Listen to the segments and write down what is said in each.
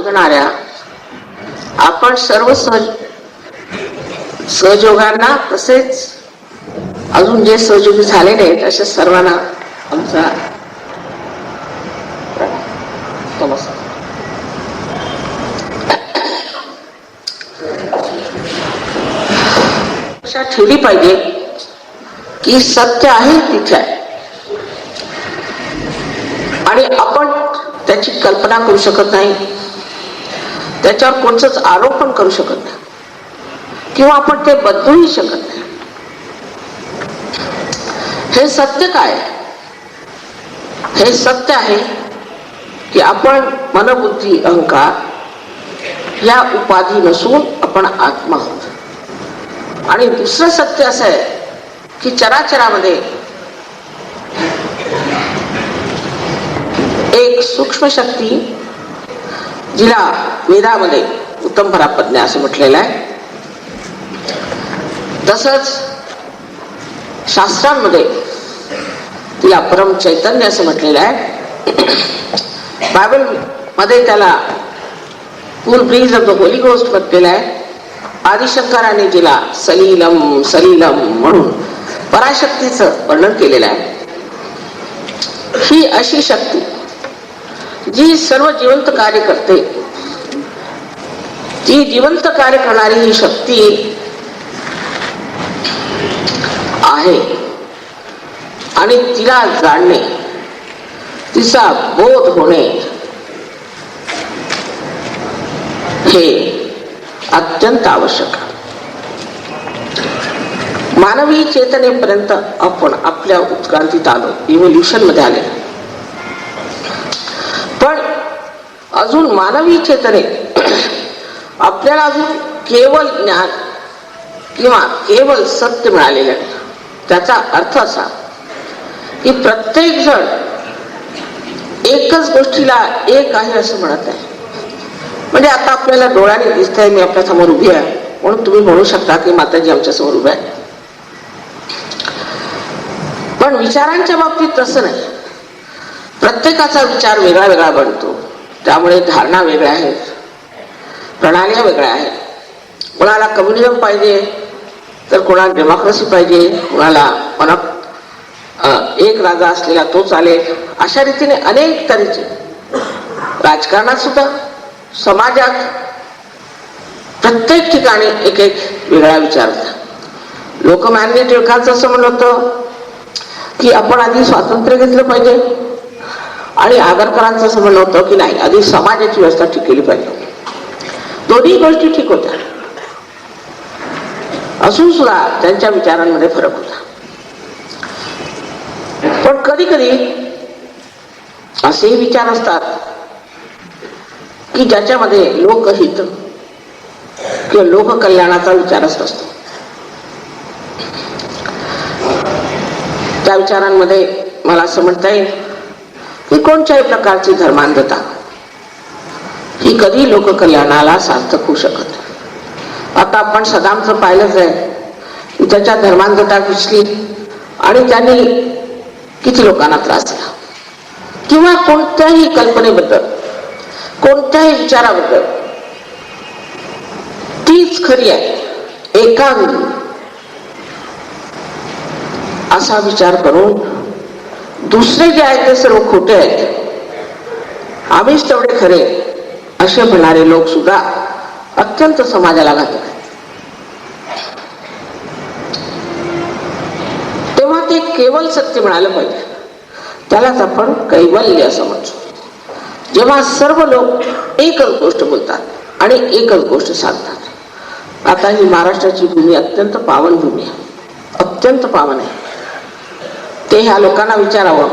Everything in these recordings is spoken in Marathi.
समजणाऱ्या आपण सर्व सहयोगांना, तसेच अजून जे सहयोगी झाले नाहीत अशा सर्वांना आमचा नमस्कार. ठेवली पाहिजे की सत्य आहे तिथे आहे आणि आपण त्याची कल्पना करू शकत नाही, त्याच्यावर कोणताच आरोपण करू शकत नाही किंवा आपण ते बदलूही शकत नाही. हे सत्य काय? हे सत्य आहे की आपण मनबुद्धी अहंकार या उपाधी नसून आपण आत्मा आहोत. आणि दुसरं सत्य असं आहे की चराचरामध्ये एक सूक्ष्म शक्ती, जिला वेदामध्ये उत्तम पराप्रज्ञा असं म्हटलेलं आहे, तसंच शास्त्रांमध्ये तिला परम चैतन्य असं म्हटलेलं आहे. बायबल मध्ये त्याला full breeze of the holy ghost म्हटलेलं आहे. आदिशंकराने जिला सलीलम सलीलम म्हणून पराशक्तीचं वर्णन केलेलं आहे. ही अशी शक्ती जी सर्व जिवंत कार्य करते, ती जिवंत कार्य करणारी ही शक्ती आहे आणि तिला जाणणे, तिचा बोध होणे हे अत्यंत आवश्यक आहे. मानवी चेतनेपर्यंत आपण आपल्या उत्क्रांतीत आलो, इव्होल्युशन मध्ये आले, पण अजून मानवी चेतने आपल्याला अजून केवळ ज्ञान किंवा केवळ सत्य मिळालेले आहे. त्याचा अर्थ असा की प्रत्येक जण एकच गोष्टीला एक आहे असं म्हणत आहे. म्हणजे आता आपल्याला डोळ्याने दिसतंय, मी आपल्या समोर उभी आहे म्हणून तुम्ही म्हणू शकता की माताजी आमच्या समोर उभ्या आहे. पण विचारांच्या बाबतीत तसं नाही. प्रत्येकाचा विचार वेगळा वेगळा बनतो, त्यामुळे धारणा वेगळ्या आहेत, प्रणाल्या वेगळ्या आहेत. कोणाला कम्युनिझम पाहिजे तर कोणाला डेमोक्रेसी पाहिजे, कोणाला एक राजा असलेला तो चालेल. अशा रीतीने अनेक तऱ्हेचे राजकारणात सुद्धा, समाजात, प्रत्येक ठिकाणी एक एक वेगळा विचार होता. लोकमान्य टिळकांचं असं म्हणणं होतं की आपण आधी स्वातंत्र्य घेतलं पाहिजे, आणि आगरकरांचं असं म्हणणं होतं की नाही, आधी समाजाची व्यवस्था ठीक केली पाहिजे. दोन्ही गोष्टी ठीक होत्या, असून सुद्धा त्यांच्या विचारांमध्ये फरक होता. पण कधी कधी असेही विचार असतात की ज्याच्यामध्ये लोकहित किंवा लोककल्याणाचा विचारच नसतो. त्या विचारांमध्ये मला असं म्हणता येईल की कोणत्याही प्रकारची धर्मांधता ही कधी लोककल्याणाला सार्थक होऊ शकत नाही. आता आपण सदामचं पाहिलंच आहे की त्याच्या धर्मांधता घुसली आणि त्यांनी किती लोकांना त्रास दिला. किंवा कोणत्याही कल्पनेबद्दल, कोणत्याही विचाराबद्दल तीच खरी आहे, एकांगी असा विचार करून दुसरे जे आहेत ते सर्व खोटे आहेत, आम्हीच तेवढे खरे असे म्हणणारे लोक सुद्धा अत्यंत समाजाला घातक आहेत. तेव्हा ते केवळ सत्य मिळालं पाहिजे, त्यालाच आपण कैवल्य असं म्हणतो. जेव्हा सर्व लोक एकच गोष्ट बोलतात आणि एकच गोष्ट सांगतात. आता ही महाराष्ट्राची भूमी अत्यंत पावन भूमी आहे, अत्यंत पावन आहे. ते ह्या लोकांना विचारावं.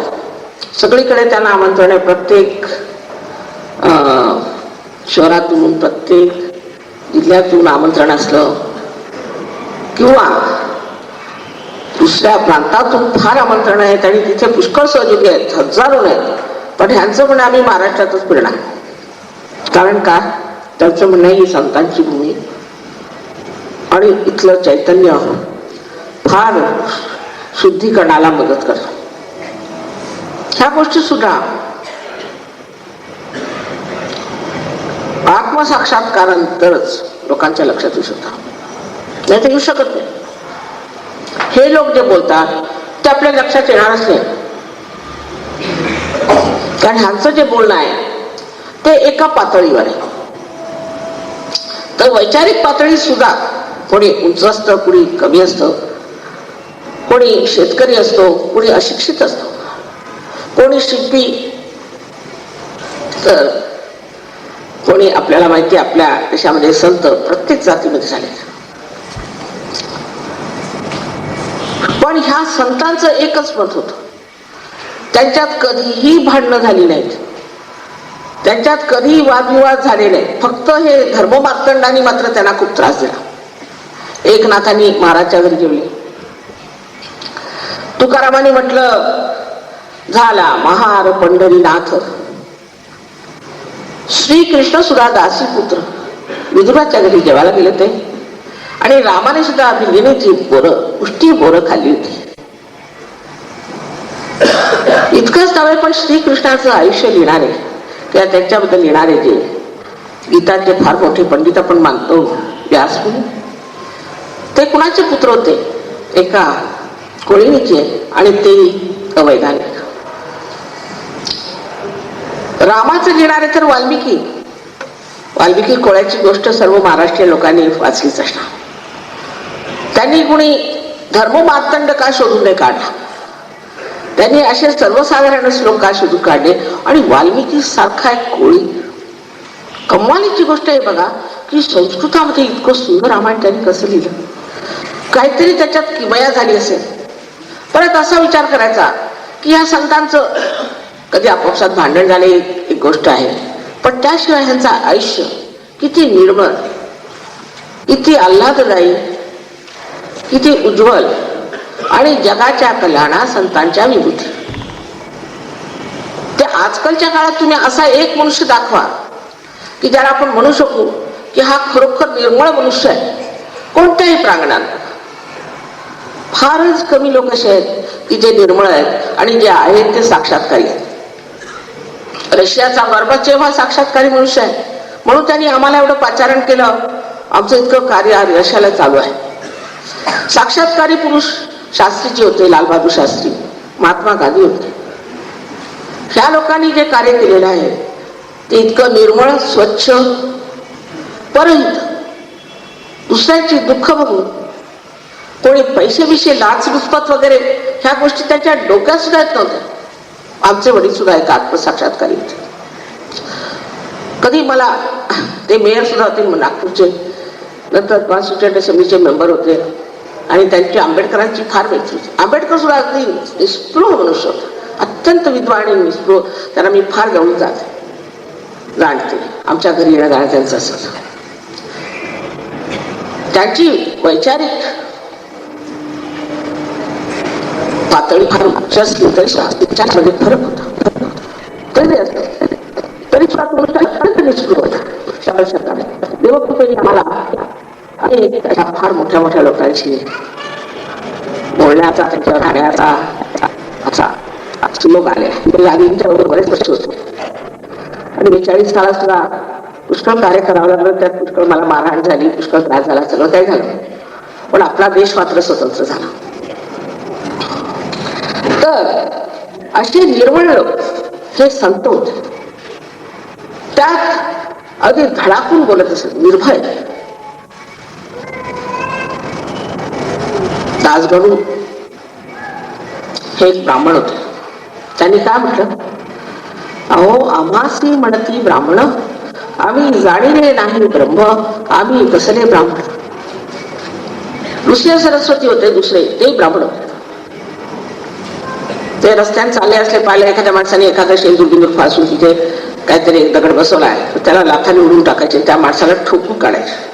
सगळीकडे त्यांना आमंत्रण आहे, प्रत्येक शहरातून, प्रत्येक जिल्ह्यातून आमंत्रण असलं किंवा दुसऱ्या प्रांतातून फार आमंत्रण आहेत आणि तिथे पुष्कळ सहयोगी आहेत, हजारो आहेत. पण ह्यांचं म्हणणं आम्ही महाराष्ट्रातच फिरणार. कारण का? त्यांचं म्हणणं ही संतांची भूमी आणि इथलं चैतन्य फार शुद्धीकरणाला मदत करतं. ह्या गोष्टी सुद्धा आत्मसाक्षात्कारानंतरच लोकांच्या लक्षात येऊ शकतं, नाही तर येऊ शकत नाही. हे लोक जे बोलतात ते आपल्या लक्षात येणारच नाही, कारण ह्यांचं जे बोलणं आहे ते एका पातळीवर आहे. तर वैचारिक पातळी सुद्धा कोणी उंच असतं, कोणी कमी असतं, कोणी शेतकरी असतो, कोणी अशिक्षित असतो, कोणी शिल्पी, तर कोणी आपल्याला माहिती आपल्या देशामध्ये संत प्रत्येक जातीमध्ये झाले. पण ह्या संतांचं एकच मत होतं, त्यांच्यात कधीही भांडणं झाली नाहीत, त्यांच्यात कधीही वादविवाद झाले नाही. फक्त हे धर्ममार्तंडांनी मात्र त्यांना खूप त्रास दिला. एकनाथांनी महाराजच्या घरी जेवले. तुकारामांनी म्हटलं झाला महार पंढरीनाथ. श्रीकृष्ण सुद्धा दासी पुत्र विदुराच्या घरी जेवायला गेले ते, आणि रामाने सुद्धा भिल्लीची बोरं उष्टी बोरं खाल्ली होती. इतकंच नव्हे, पण श्रीकृष्णाचं आयुष्य लिहिणारे किंवा त्यांच्याबद्दल लिहिणारे जे गीताचे फार मोठे पंडित आपण मानतो व्यासमुनी, ते कुणाचे पुत्र होते? एका कोळीणीचे, आणि ते अवैधानिक. रामाचं लिहिणारे तर वाल्मिकी कोळ्याची गोष्ट सर्व महाराष्ट्रीय लोकांनी वाचलीच असणार. त्यांनी कुणी धर्ममार्तंड का शोधून नाही काढला, त्यांनी असे सर्वसाधारण श्लोक का शोधून काढले. आणि वाल्मिकी सारखा एक कोळी, कमालीची गोष्ट आहे बघा की संस्कृतामध्ये इतकं सुंदर रामायण त्यांनी कसं लिहिलं. काहीतरी त्याच्यात किमया झाली असेल. परत असा विचार करायचा की ह्या संतांचं कधी आपापसात भांडण झाले एक गोष्ट आहे, पण त्याशिवाय ह्यांचं आयुष्य किती निर्मळ, किती आल्हाददायी, किती उज्ज्वल, आणि जगाच्या कल्याणा संतांच्या विभूती. ते आजकालच्या काळात तुम्ही असा एक मनुष्य दाखवा की ज्याला आपण म्हणू शकू की हा खरोखर निर्मळ मनुष्य आहे. कोणत्याही प्रांगणात फारच कमी लोक असे आहेत की जे निर्मळ आहेत, आणि जे आहेत ते साक्षात्कारी आहेत. रशियाचा गोर्बाचेव हा साक्षात्कारी मनुष्य आहे, म्हणून त्यांनी आम्हाला एवढं पाचारण केलं. आमचं इतकं कार्य रशियाला चालू आहे. साक्षात्कारी पुरुष शास्त्रीजी होते, लालबहादूर शास्त्री, महात्मा गांधी होते. ह्या लोकांनी जे कार्य केलेलं आहे ते इतकं निर्मळ, स्वच्छ, परहित, दुसऱ्याची दुःख बघून कोणी पैसे विषय लाचलुचपत वगैरे ह्या गोष्टी त्यांच्या डोक्यात सुद्धा येत नव्हत्या. आमचे वडील सुद्धा एक आत्मसाक्षात्कारी होते. कधी मला ते मेयर सुद्धा होते नागपूरचे, नंतर कॉन्स्टिट्युएंट असेंब्लीचे मेंबर होते, आणि त्यांची आंबेडकरांची फार मैत्री होती. आंबेडकर सुद्धा अगदी निस्पृह मनुष्य होता, अत्यंत विद्वान आणि निस्पृह. त्यांना मी फार जवळून जाणते. आमच्या घरी येणं जाणं त्यांचं असं. त्यांची वैचारिक पातळी फार उच्च असली तरी शास्त्रामध्ये फरक होता. तरी सुद्धा अत्यंत निष्ठुर होता. देवकृपेने आम्हाला अनेक अशा फार मोठ्या मोठ्या लोकांशी बोलण्याचा, त्यांच्या राहण्याचा असा श्लोक आले. गांधींच्या बरोबर बरेच वर्ष होते, आणि 42 सालात सुद्धा पुष्कळ कार्य करावं लागलं. त्यात पुष्कळ मला मारहाण झाली, पुष्कळ त्रास झाला, सगळं काही झालं, पण आपला देश मात्र स्वतंत्र झाला. तर असे निर्मळ लोक हे संत होते. त्यात अगदी धडाकून बोलत असत, निर्भय. दासगणू हे एक ब्राह्मण होते. त्यांनी काय म्हटलं, अहो आम्हासी म्हणती ब्राह्मण, आम्ही जाणीले नाही ब्रह्म, आम्ही कसले ब्राह्मण. ऋषी सरस्वती होते दुसरे, ते ब्राह्मण होते. ते रस्त्याने चालले असले, पाहिले एखाद्या माणसाने एखादा शेंदूर बिंदूर फासून तिथे काहीतरी एक दगड बसवलाय, त्याला लाथाने उडून टाकायचे, त्या माणसाला ठोकून काढायचे.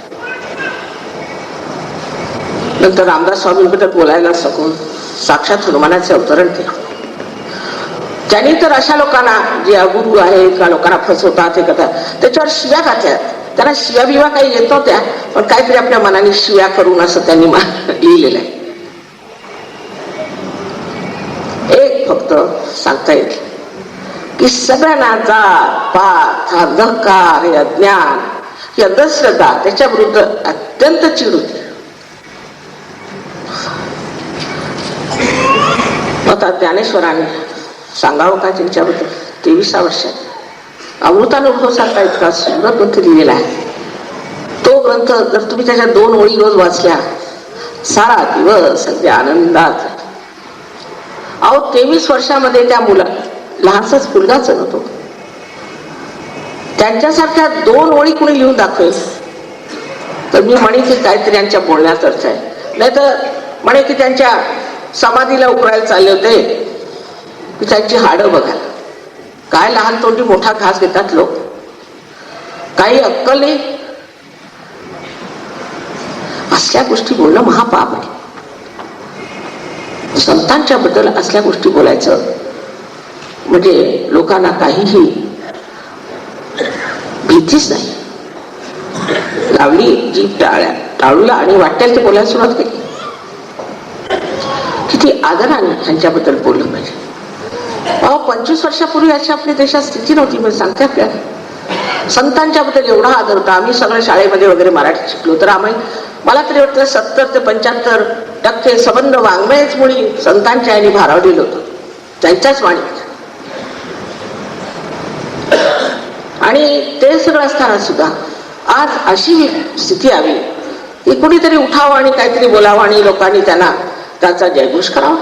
नंतर रामदास स्वामींबद्दल बोलायला सकून साक्षात हनुमानाचे अवतरण केलं. त्यांनी तर अशा लोकांना जे अगुरू आहे किंवा लोकांना फसवतात हे करतात, त्याच्यावर शिव्या खात्यात. त्यांना शिव्या बिव्या काही येत नव्हत्या, पण काहीतरी आपल्या मनाने शिव्या करून असं त्यांनी लिहिलेलं आहे. एक फक्त सांगता येईल की सगळ्यांना जात पात, अंधकार, अज्ञान ही अंधश्रद्धा, त्याच्या विरुद्ध अत्यंत चीड होती. आता ज्ञानेश्वरांनी सांगावं का त्यांच्याबद्दल. 23व्या वर्षात अमृतानुभव सारखा इतका सुंदर ग्रंथ लिहिलेला आहे. तो ग्रंथ जर तुम्ही त्याच्या 2 ओळी रोज वाचल्या, सारा दिवस अगदी आनंदात. अहो 23 वर्षामध्ये त्या मुला लहानसाच मुलगाच नव्हतो, त्यांच्यासारख्या 2 ओळी कुणी लिहून दाखवेल तर मी म्हणे की काहीतरी यांच्या बोलण्यात अर्थ आहे. नाही तर म्हणे की त्यांच्या समाधीला उकरायला चालले होते की त्यांची हाडं बघा, काय लहान तोंडी मोठा घास घेतात लोक, काही अक्कल नाही. असल्या गोष्टी बोलणं महापाप आहे. संतांच्या बद्दल असल्या गोष्टी बोलायचं म्हणजे लोकांना काहीही भीतीच नाही. लावली जीभ टाळूला आणि वाटेल ते बोलायला सुरुवात केली. किती आदराने ह्यांच्याबद्दल बोललं पाहिजे. 25 वर्षापूर्वी अशी आपल्या देशात स्थिती नव्हती. म्हणजे सांगतात का, संतांच्या बद्दल एवढा आदर होता. आम्ही सगळ्या शाळेमध्ये वगैरे मराठी शिकलो तर मला तरी वाटतं 70 ते 75% संबंध वाङ्मयच मुळी संतांच्या आणि भारावलेलं होतं, त्यांच्याच वाणी. आणि ते सगळं असताना सुद्धा आज अशी स्थिती आली की कुणीतरी उठावं आणि काहीतरी बोलावं आणि लोकांनी त्याचा जयघोष करावा.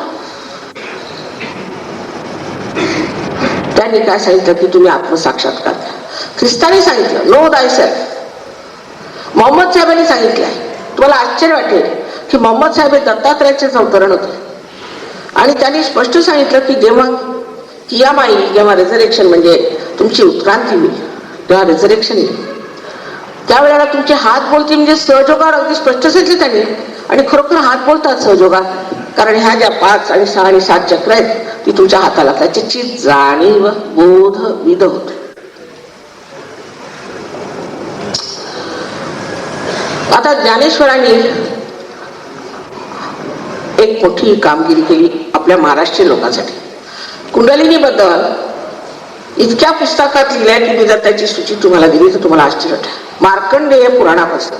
त्यांनी काय सांगितलं की तुम्ही आत्मसाक्षात्कार द्या. ख्रिस्ताने सांगितलं नो दाय सेल्फ. मोहम्मद साहेबांनी सांगितलंय. तुम्हाला आश्चर्य वाटेल की मोहम्मद साहेब हे दत्तात्रयाचेच अवतरण होते आणि त्यांनी स्पष्ट सांगितलं की जेव्हा कियामा येईल, जेव्हा रिझरेक्शन म्हणजे तुमची उत्क्रांती होईल, तेव्हा रिझरेक्शन येईल, त्यावेळेला तुमचे हात बोलतील. म्हणजे सहयोगावर अगदी स्पष्ट सांगितले त्यांनी. आणि खरोखर हात बोलतात सहयोगात, कारण ह्या ज्या 5 आणि 6 आणि 7 चक्र आहेत ती तुमच्या हाताला त्याची जाणीव बोध विध होते. आता ज्ञानेश्वरांनी एक मोठी कामगिरी केली आपल्या महाराष्ट्रीय लोकांसाठी. कुंडलिनी बद्दल इतक्या पुस्तकात लिहिल्या की मी जर त्याची सूची तुम्हाला दिली तर तुम्हाला आश्चर्य वाटेल. मार्कंडेय पुराणापासून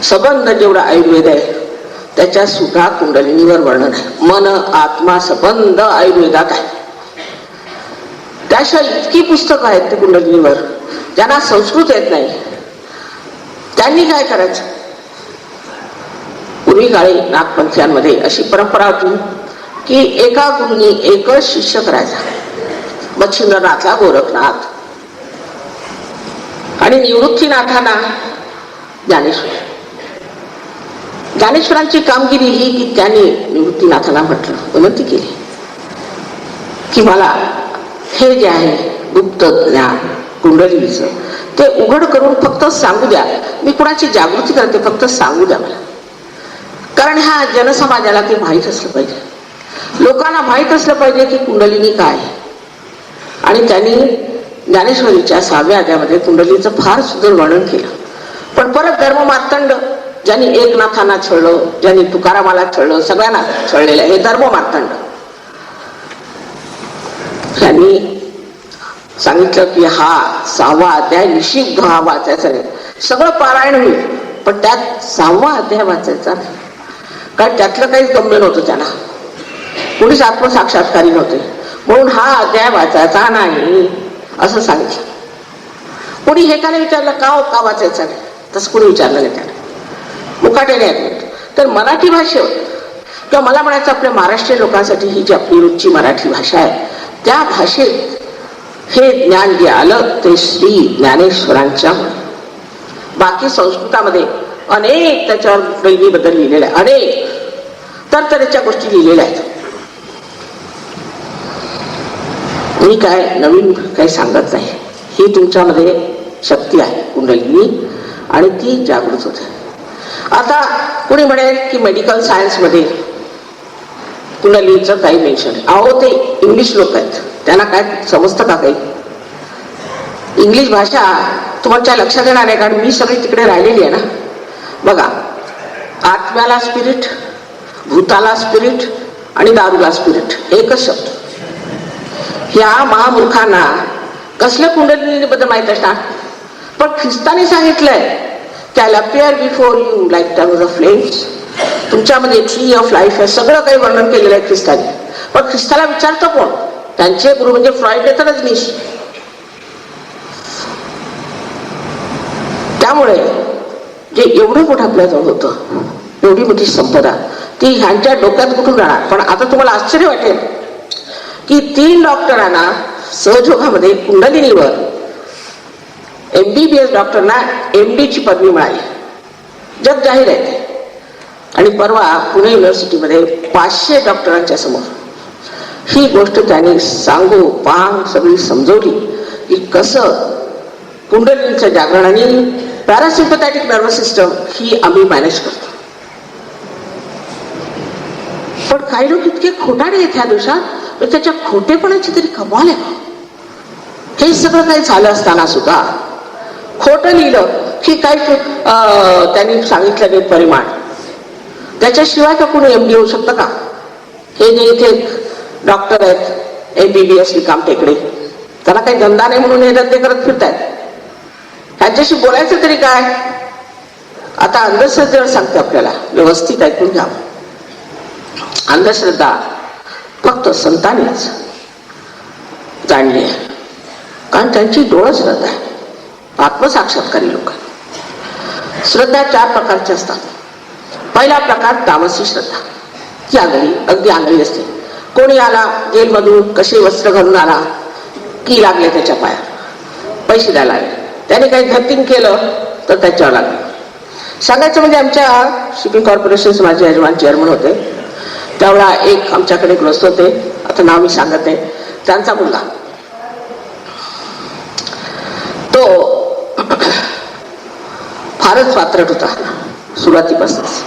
संबंध जेवढा आयुर्वेद आहे त्याच्या सुद्धा कुंडलिनीवर वर्णन आहे. मन आत्मा संबंध आयुर्वेदात आहे. त्याशिवाय इतकी पुस्तकं आहेत ते कुंडलिनीवर. ज्यांना संस्कृत येत नाही त्यांनी काय करायचं. पूर्वी काळी नागपंथीयांमध्ये अशी परंपरा होती की एका गुरुनी एकच शिष्य करायचा. मच्छिंद्रनाथला गोरखनाथ आणि निवृत्तीनाथांना ज्ञानेश्वर. ज्ञानेश्वरांची कामगिरी ही की त्यांनी निवृत्तीनाथांना म्हटलं, विनंती केली की मला हे जे आहे गुप्त ज्ञान कुंडलीचं ते उघड करून फक्त सांगू द्या. मी कुणाची जागृती करते, फक्त सांगू द्या मला. कारण ह्या जनसमाजाला ते माहीत असलं पाहिजे, लोकांना माहीत असलं पाहिजे की कुंडलिनी काय. आणि त्यांनी ज्ञानेश्वरीच्या 6व्या अध्यायामध्ये कुंडलीचं फार सुंदर वर्णन केलं. पण परत धर्ममार्तंड ज्यांनी एकनाथांना छळलं, ज्यांनी तुकारामाला छळलं, सगळ्यांना छळलेलं आहे हे धर्ममार्तंड. त्यांनी सांगितलं की हा 6वा अध्याय निशिब्ध हा वाचायचा नाही. सगळं पारायण होईल पण त्यात 6वा अध्याय वाचायचा नाही, कारण त्यातलं काहीच गम्य नव्हतं. त्यांना कोणीच आत्मसाक्षात्कारी नव्हते म्हणून हा अध्याय वाचायचा नाही असं सांगितलं. कोणी हे का नाही विचारलं का वाचायचा नाही, तसं कोणी विचारलं नाही. त्याला मुकाट्याने ऐकलं. तर मराठी भाषेवर किंवा मला म्हणायचं आपल्या महाराष्ट्रीय लोकांसाठी ही जी आपली रोजची मराठी भाषा आहे त्या भाषेत हे ज्ञान जे आलं ते श्री ज्ञानेश्वरांच्या. बाकी संस्कृतामध्ये अनेक त्याच्यावर दैवीबद्दल लिहिलेल्या अनेक तरतऱ्हेच्या गोष्टी लिहिलेल्या आहेत. मी काय नवीन काही सांगत नाही. ही तुमच्यामध्ये शक्ती आहे कुंडलिनी आणि ती जागृत होते. आता कोणी म्हणेल की मेडिकल सायन्स मध्ये कुंडलिनीचं काही मेन्शन. अहो ते इंग्लिश लोक आहेत, त्यांना काय समजतं का काही. इंग्लिश भाषा तुमच्या लक्षात येणार नाही, कारण मी सगळी तिकडे राहिलेली आहे ना. बघा, आत्म्याला स्पिरिट, भूताला स्पिरिट आणि दारूला स्पिरिट एकच शब्द. ह्या महामूर्खांना कसल्या कुंडलिनी बद्दल माहित असणार, पण ख्रिस्ताने सांगितलंय की I appear before you like terms of flames. तुमच्यामध्ये ट्री ऑफ लाईफ आहे, सगळं काही वर्णन केलेलं आहे ख्रिस्ताने. पण ख्रिस्ताला विचारतो कोण? त्यांचे गुरु म्हणजे फ्रॉइड येतातच नीश. त्यामुळे जे एवढं मोठं आपल्याजवळ होतं, एवढी मोठी संपदा, ती ह्यांच्या डोक्यात कुठून राहणार. पण आता तुम्हाला आश्चर्य वाटेल की 3 डॉक्टरांना सहयोगामध्ये कुंडलिनीवर MBBS डॉक्टरना MD ची पदवी मिळाली. जग जाहीर आहे ते. आणि परवा पुणे युनिव्हर्सिटीमध्ये 500 डॉक्टरांच्या समोर ही गोष्ट त्यांनी सांगू पांग सगळी समजवली की कसं कुंडलिनीचं जागरण आणि पॅरासिम्पॅथॅटिक नर्वस सिस्टम ही आम्ही मॅनेज करतो. पण काही लोक इतके खोटाडे आहेत ह्या दिवसात, त्याच्या खोटेपणाची तरी कमाल आहे. हे सगळं काही झालं असताना सुद्धा खोटं लिहिलं की काही त्यांनी सांगितलं नाही परिमाण, त्याच्याशिवाय का कोणी MD होऊ शकतं का? हे जे इथे डॉक्टर आहेत MBBS काम टेकडे, त्याला काही धंदा नाही म्हणून हे धंदे करत फिरतायत. त्यांच्याशी बोलायचं तरी काय? आता अंधश्रद्धेवर सांगते आपल्याला, व्यवस्थित ऐकून घ्या. अंधश्रद्धा फक्त संतांनीच जाणली आहे, कारण त्यांची डोळं श्रद्धा आहे. आत्मसाक्षात्कारी लोक. श्रद्धा 4 प्रकारच्या असतात. पहिला प्रकार तामसी श्रद्धा, ती अगदी आंधळी असते. कोणी आला जेलमधून, कसे वस्त्र घालून आला की लागले त्याच्या पायात, पैसे द्यायला लागले. त्याने काही धर्तिंग केलं तर त्याच्यावर लागलं. सांगायचं म्हणजे आमच्या शिपिंग कॉर्पोरेशन माझे यजमान चेअरमन होते, त्यावेळा एक आमच्याकडे ग्रस्त होते, आता नाव मी सांगत नाही, त्यांचा मुलगा तो फारच पात्रट होता सुरुवातीपासूनच.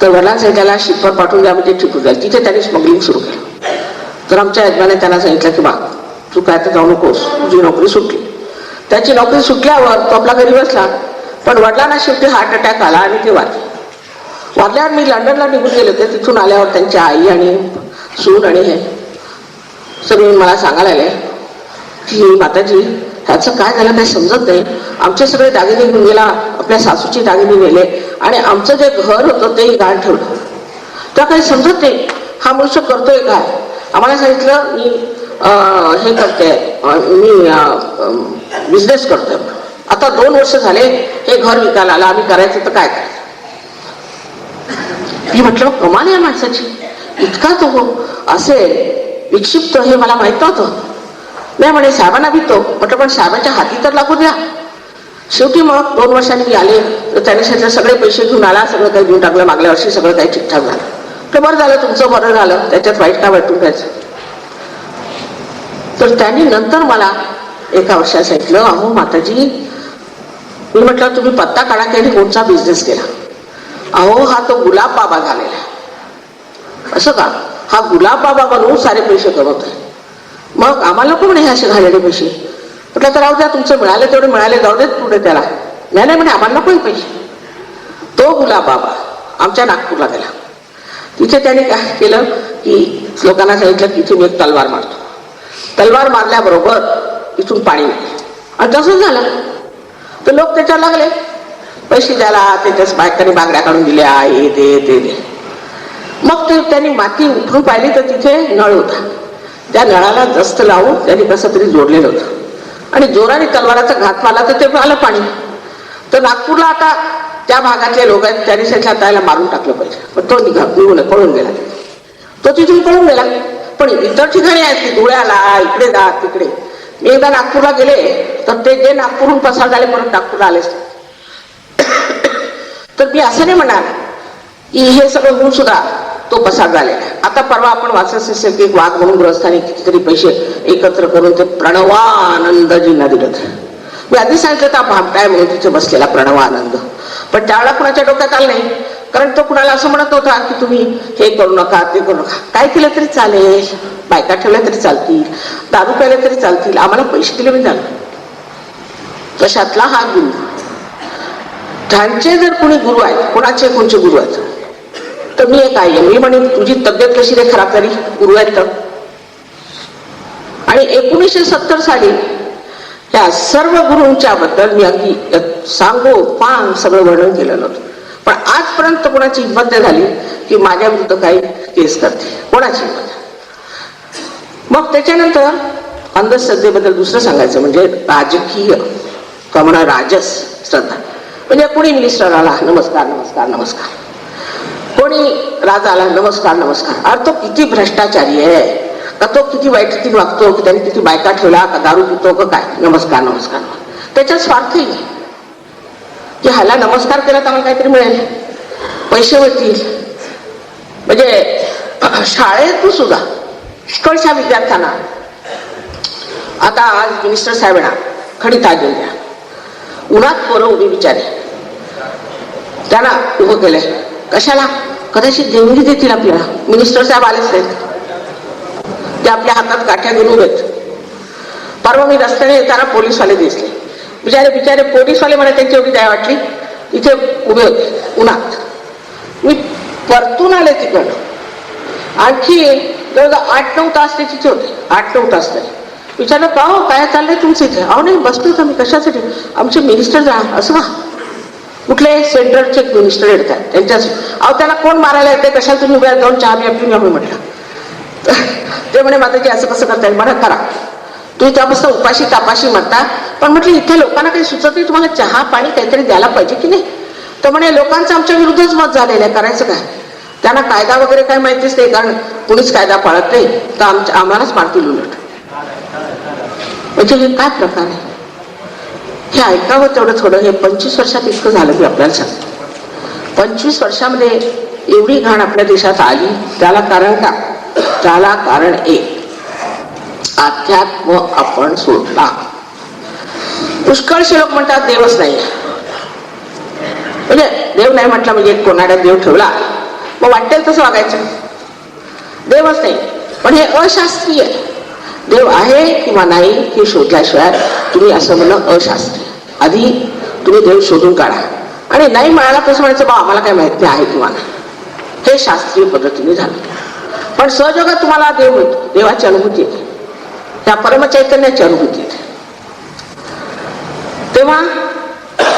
तर वडिलांनी त्याला शिपवर पाठवून द्या म्हणजे चिकून जाईल. तिथे त्यांनी स्मगलिंग सुरू केलं. तर आमच्या यजमाने त्यांना सांगितलं की बा तू काय तर जाऊ नकोस, तुझी नोकरी सुटली. त्याची नोकरी सुटल्यावर तो आपला घरी बसला. पण वडिलांना शेवटी हार्ट अटॅक आला आणि ते वारले. वारल्यावर मी लंडनला निघून गेले होते. तिथून आल्यावर त्यांच्या आई आणि सून आणि हे सगळे मला सांगायला आले की माताजी ह्याचं काय झालं काही समजत नाही, आमचे सगळे दागिने घेऊन गेला, आपल्या सासूचे दागिने नेले आणि आमचं जे घर होतं तेही गाण ठेवलं. तर काही समजत नाही, हा मनुष्य करतोय काय. आम्हाला सांगितलं मी हे करते, मी बिझनेस करतोय. आता 2 वर्ष झाले हे घर विकायला आला, आम्ही करायचं तर काय करायचं. मी म्हटलं कमाल या माणसाची, इतका तो असे विक्षिप्त हे मला माहित नव्हतं. नाही म्हणे साहेबांना भितो. म्हटलं पण साहेबांच्या हाती तर लागू द्या. शेवटी मग 2 वर्षांनी मी आले तर त्याने सांगितलं सगळे पैसे घेऊन आला, सगळं काही घेऊन टाकलं, मागल्या वर्षी सगळं काही ठीकठाक झालं. तर बरं झालं, तुमचं बरं झालं, त्याच्यात वाईट का वाटून घ्यायचं. तर त्यांनी नंतर मला एका वर्षात सांगितलं, अहो माताजी, मी म्हटलं तुम्ही पत्ता काढा की कोणचा बिझनेस केला. अहो हा तो गुलाब बाबा झालेला. असं का? हा गुलाब बाबा बनवून सारे पैसे कमवतोय. मग आम्हाला नको म्हणे हे असे घालेले पैसे. म्हटलं तर राहू द्या, तुमचं मिळाले तेवढे मिळाले, जाऊ देत पुढे त्याला. नाही म्हणे आम्हाला नको पैसे. तो गुलाब बाबा आमच्या नागपूरला गेला. तिथे त्याने काय केलं की लोकांना सांगितलं की इथे मी एक तलवार मारतो. तलवार मारल्याबरोबर इथून पाणी मिळाले आणि तसंच झालं. तर लोक त्याच्यावर लागले पैसे द्यायला, त्याच्याच बायकांनी बांगड्या काढून दिल्या, हे दे. मग ते त्यांनी माती उठून पाहिली तर तिथे नळ होता. त्या नळाला दस्त लावून त्यांनी कसं तरी जोडलेलं होतं आणि जोराने तलवाराचा घात मारला तर ते आलं पाणी. तर नागपूरला आता त्या भागातले लोक आहेत, त्यांनी सांगितलं त्याला मारून टाकलं पाहिजे. पण तो निघून पळून गेला. तो तिथून पळून गेला. पण इतर ठिकाणी आहेत की धुळ्याला, इकडे जा तिकडे. मी एकदा नागपूरला गेले तर ते जे नागपूरहून पसार झाले परत नागपूरला आलेच. तर मी असं नाही म्हणणार की हे सगळं होऊन सुद्धा तो पसार झालेला. आता परवा आपण वाचत असेल की एक वाघ म्हणून गृहस्थांनी कितीतरी पैसे एकत्र करून ते प्रणवानंदजींना दिलं. मी आधी सांगितलं तर भामटाय म्हणून तिथे बसलेला प्रणवानंद. पण त्यावेळेला कुणाच्या डोक्यात आलं नाही, कारण तो कुणाला असं म्हणत होता की तुम्ही हे करू नका ते करू नका. काय केलं तरी चालेल, बायका ठेवल्या तरी चालतील, दारू प्यायला तरी चालतील, आम्हाला पैसे दिले मी झालं. तशातला हा गुरु. त्यांचे जर कोणी गुरु आहेत, कोणचे गुरु आहेत, तर मी एक आहे. मी म्हणे तुझी तब्येत कशी रे खराब झाली, गुरु आहेत तर. आणि 1970 साली या सर्व गुरूंच्या बद्दल मी अगदी सांगो पांग सगळं वर्णन केलेलं होतं. पण आजपर्यंत कोणाची हिंमत नाही झाली की माझ्या विरुद्ध काही केस करते, कोणाची हिंमत. मग त्याच्यानंतर अंधश्रद्धेबद्दल दुसरं सांगायचं म्हणजे राजकीय का म्हणा राजस श्रद्धा. म्हणजे कोणी मिनिस्टर आला नमस्कार नमस्कार नमस्कार, कोणी राजा आला नमस्कार नमस्कार. अरे तो किती भ्रष्टाचारी आहे, का तो किती वाईट रीतीने वागतो, की त्याने किती बायका ठेवला, का दारू पितो का काय, नमस्कार नमस्कार. त्याच्यात स्वार्थही की ह्याला नमस्कार केला तर आम्हाला काहीतरी मिळेल, पैसे मिळतील. म्हणजे शाळेतून सुद्धा पुष्कळशा विद्यार्थ्यांना आता आज मिनिस्टर साहेबांना खडी ताज देऊन द्या, उन्हात पोरं उभी बिचारे, त्यांना उभं केलंय कशाला, कदाचित देणगी देतील आपल्याला. मिनिस्टर साहेब आलेच नाहीत, ते आपल्या हातात काठ्या घेऊन उभेत. परवा मी रस्त्याने येताना पोलीसवाले दिसले, बिचारे बिचारे पोलीसवाले मला त्यांची एवढी दया वाटली, इथे उभे होते उन्हात. मी परतून आले तिकडं, आणखी जवळजवळ 8-9 तास ते तिथे होते, 8-9 तास तरी. विचारलं का हो काय चाललंय तुमचं इथे. अहो नाही बसलो होतो मी, कशासाठी, आमचे मिनिस्टर जा. असं का, कुठले सेंट्रलचे मिनिस्टर येतात त्यांच्याच. अहो त्याला कोण मारायला येते, कशाला तुम्ही उभ्या जाऊन चहा बिया पिऊन यावं म्हटलं. ते म्हणे माताजी असं कसं करता येईल. म्हणा करा तुम्ही, त्यापासून उपाशी तापाशी म्हणता, पण म्हटलं इथे लोकांना काही सुचत नाही, तुम्हाला चहा पाणी काहीतरी द्यायला पाहिजे की नाही. तर म्हणे लोकांचं आमच्या विरुद्धच मत झालेलं आहे, करायचं काय. त्यांना कायदा वगैरे काही माहितीच नाही, कारण कुणीच कायदा पाळत नाही, तर आम्हालाच मारतील उलट. म्हणजे हे काय प्रकार आहे, हे ऐकावं तेवढं थोडं. हे 25 वर्षात इतकं झालं की आपल्याला सांग, 25 वर्षामध्ये एवढी घाण आपल्या देशात आली. त्याला कारण का, त्याला कारण एक, अध्यात्म आपण सोडला. पुष्कळशे लोक म्हणतात देवच नाही, म्हणजे देव नाही म्हटला म्हणजे कोणाला देव ठेवला मग वाटेल तसं वागायचं, देवच नाही. पण हे अशास्त्रीय, देव आहे किंवा नाही हे शोधल्याशिवाय तुम्ही असं म्हणणं अशास्त्रीय. आधी तुम्ही देव शोधून काढा, आणि नाही मिळाला तसं म्हणायचं बा आम्हाला काय माहिती आहे किंवा नाही, हे शास्त्रीय पद्धतीने झालं. पण सहजोगात तुम्हाला देव मिळतो, देवाची अनुभूती येते, त्या परमचैतन्याची अनुभूती येते. तेव्हा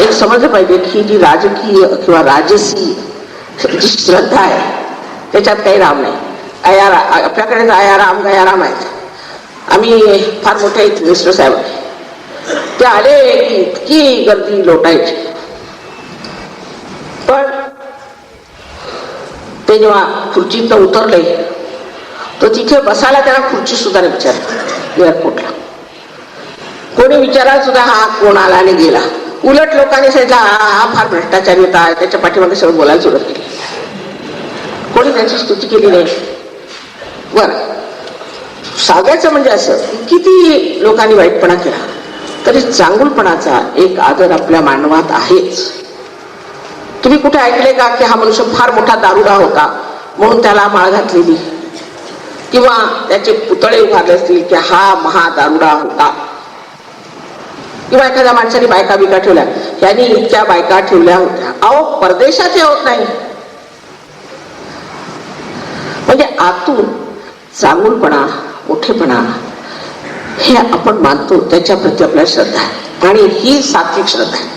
एक समजलं पाहिजे की जी राजकीय किंवा राजसी जी श्रद्धा आहे त्याच्यात काही राम नाही. आपल्याकडे आयाराम गयाराम आहेत. आम्ही फार मोठे आहेत मिनिस्टर साहेब, ते आले की इतकी गर्दी लोटायची. पण ते जेव्हा खुर्चीतनं उतरले तर तिथे बसायला त्याला खुर्ची सुद्धा नाही विचारली एअरपोर्टला. कोणी विचारायला सुद्धा हा कोण आला आणि गेला. उलट लोकांनी सांगितलं हा फार भ्रष्टाचारी होता, त्याच्या पाठीमागे सगळं बोलायला सुरुवात केली. कोणी त्यांची स्तुती केली नाही. बरं सांगायचं म्हणजे असं, किती लोकांनी वाईटपणा केला तरी चांगुलपणाचा एक आदर आपल्या मानवात आहेच. तुम्ही कुठे ऐकले का की हा मनुष्य फार मोठा दारुडा होता म्हणून त्याला माळ घातलेली, किंवा त्याचे पुतळे उभारले असतील की हा महादारुडा होता, किंवा एखाद्या माणसाने बायका बिका ठेवल्या, यांनी इतक्या बायका ठेवल्या होत्या. अहो परदेशात हे होत नाही. म्हणजे आतून चांगुलपणा मोठेपणा हे आपण मानतो, त्याच्या प्रती आपल्याला श्रद्धा आहे, आणि ही सात्विक श्रद्धा आहे.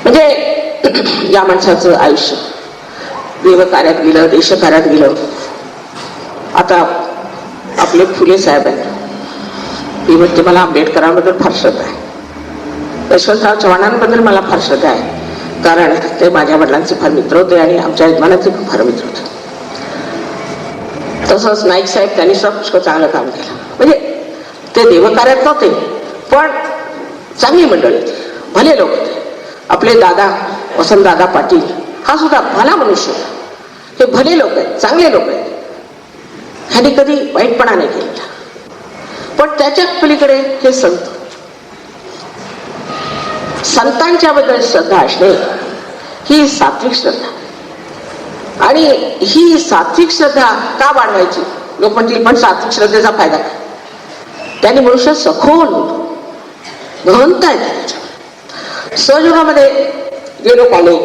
म्हणजे या माणसाचं आयुष्य देवकार्यात गेलं, देशकार्यात गेलं. आता आपले फुले साहेब आहेत, ते म्हणते मला आंबेडकरांबद्दल फार श्रद्धा आहे, यशवंतराव चव्हाणांबद्दल मला फार श्रद्धा आहे, कारण ते माझ्या वडिलांचे फार मित्र होते आणि आमच्या यजमानाचे पण फार मित्र होते. तसंच नाईक साहेब, त्यांनी पुष्कळ चांगलं काम केलं. म्हणजे ते देवकार्यात नव्हते पण चांगली मंडळी होती, भले लोक होते. आपले दादा वसंतदादा पाटील हा सुद्धा भला मनुष्य होता. हे भले लोक आहेत, चांगले लोक आहेत, ह्यांनी कधी वाईटपणा नाही केलेला. पण त्याच्या पलीकडे हे संत, संतांच्या बद्दल श्रद्धा असणे ही सात्विक श्रद्धा. आणि ही सात्विक श्रद्धा का वाढवायची. लोक म्हणतील पण सात्विक श्रद्धेचा फायदा काय, त्याने मनुष्य सखोल गहनता येते. सहयोगामध्ये जे लोक आले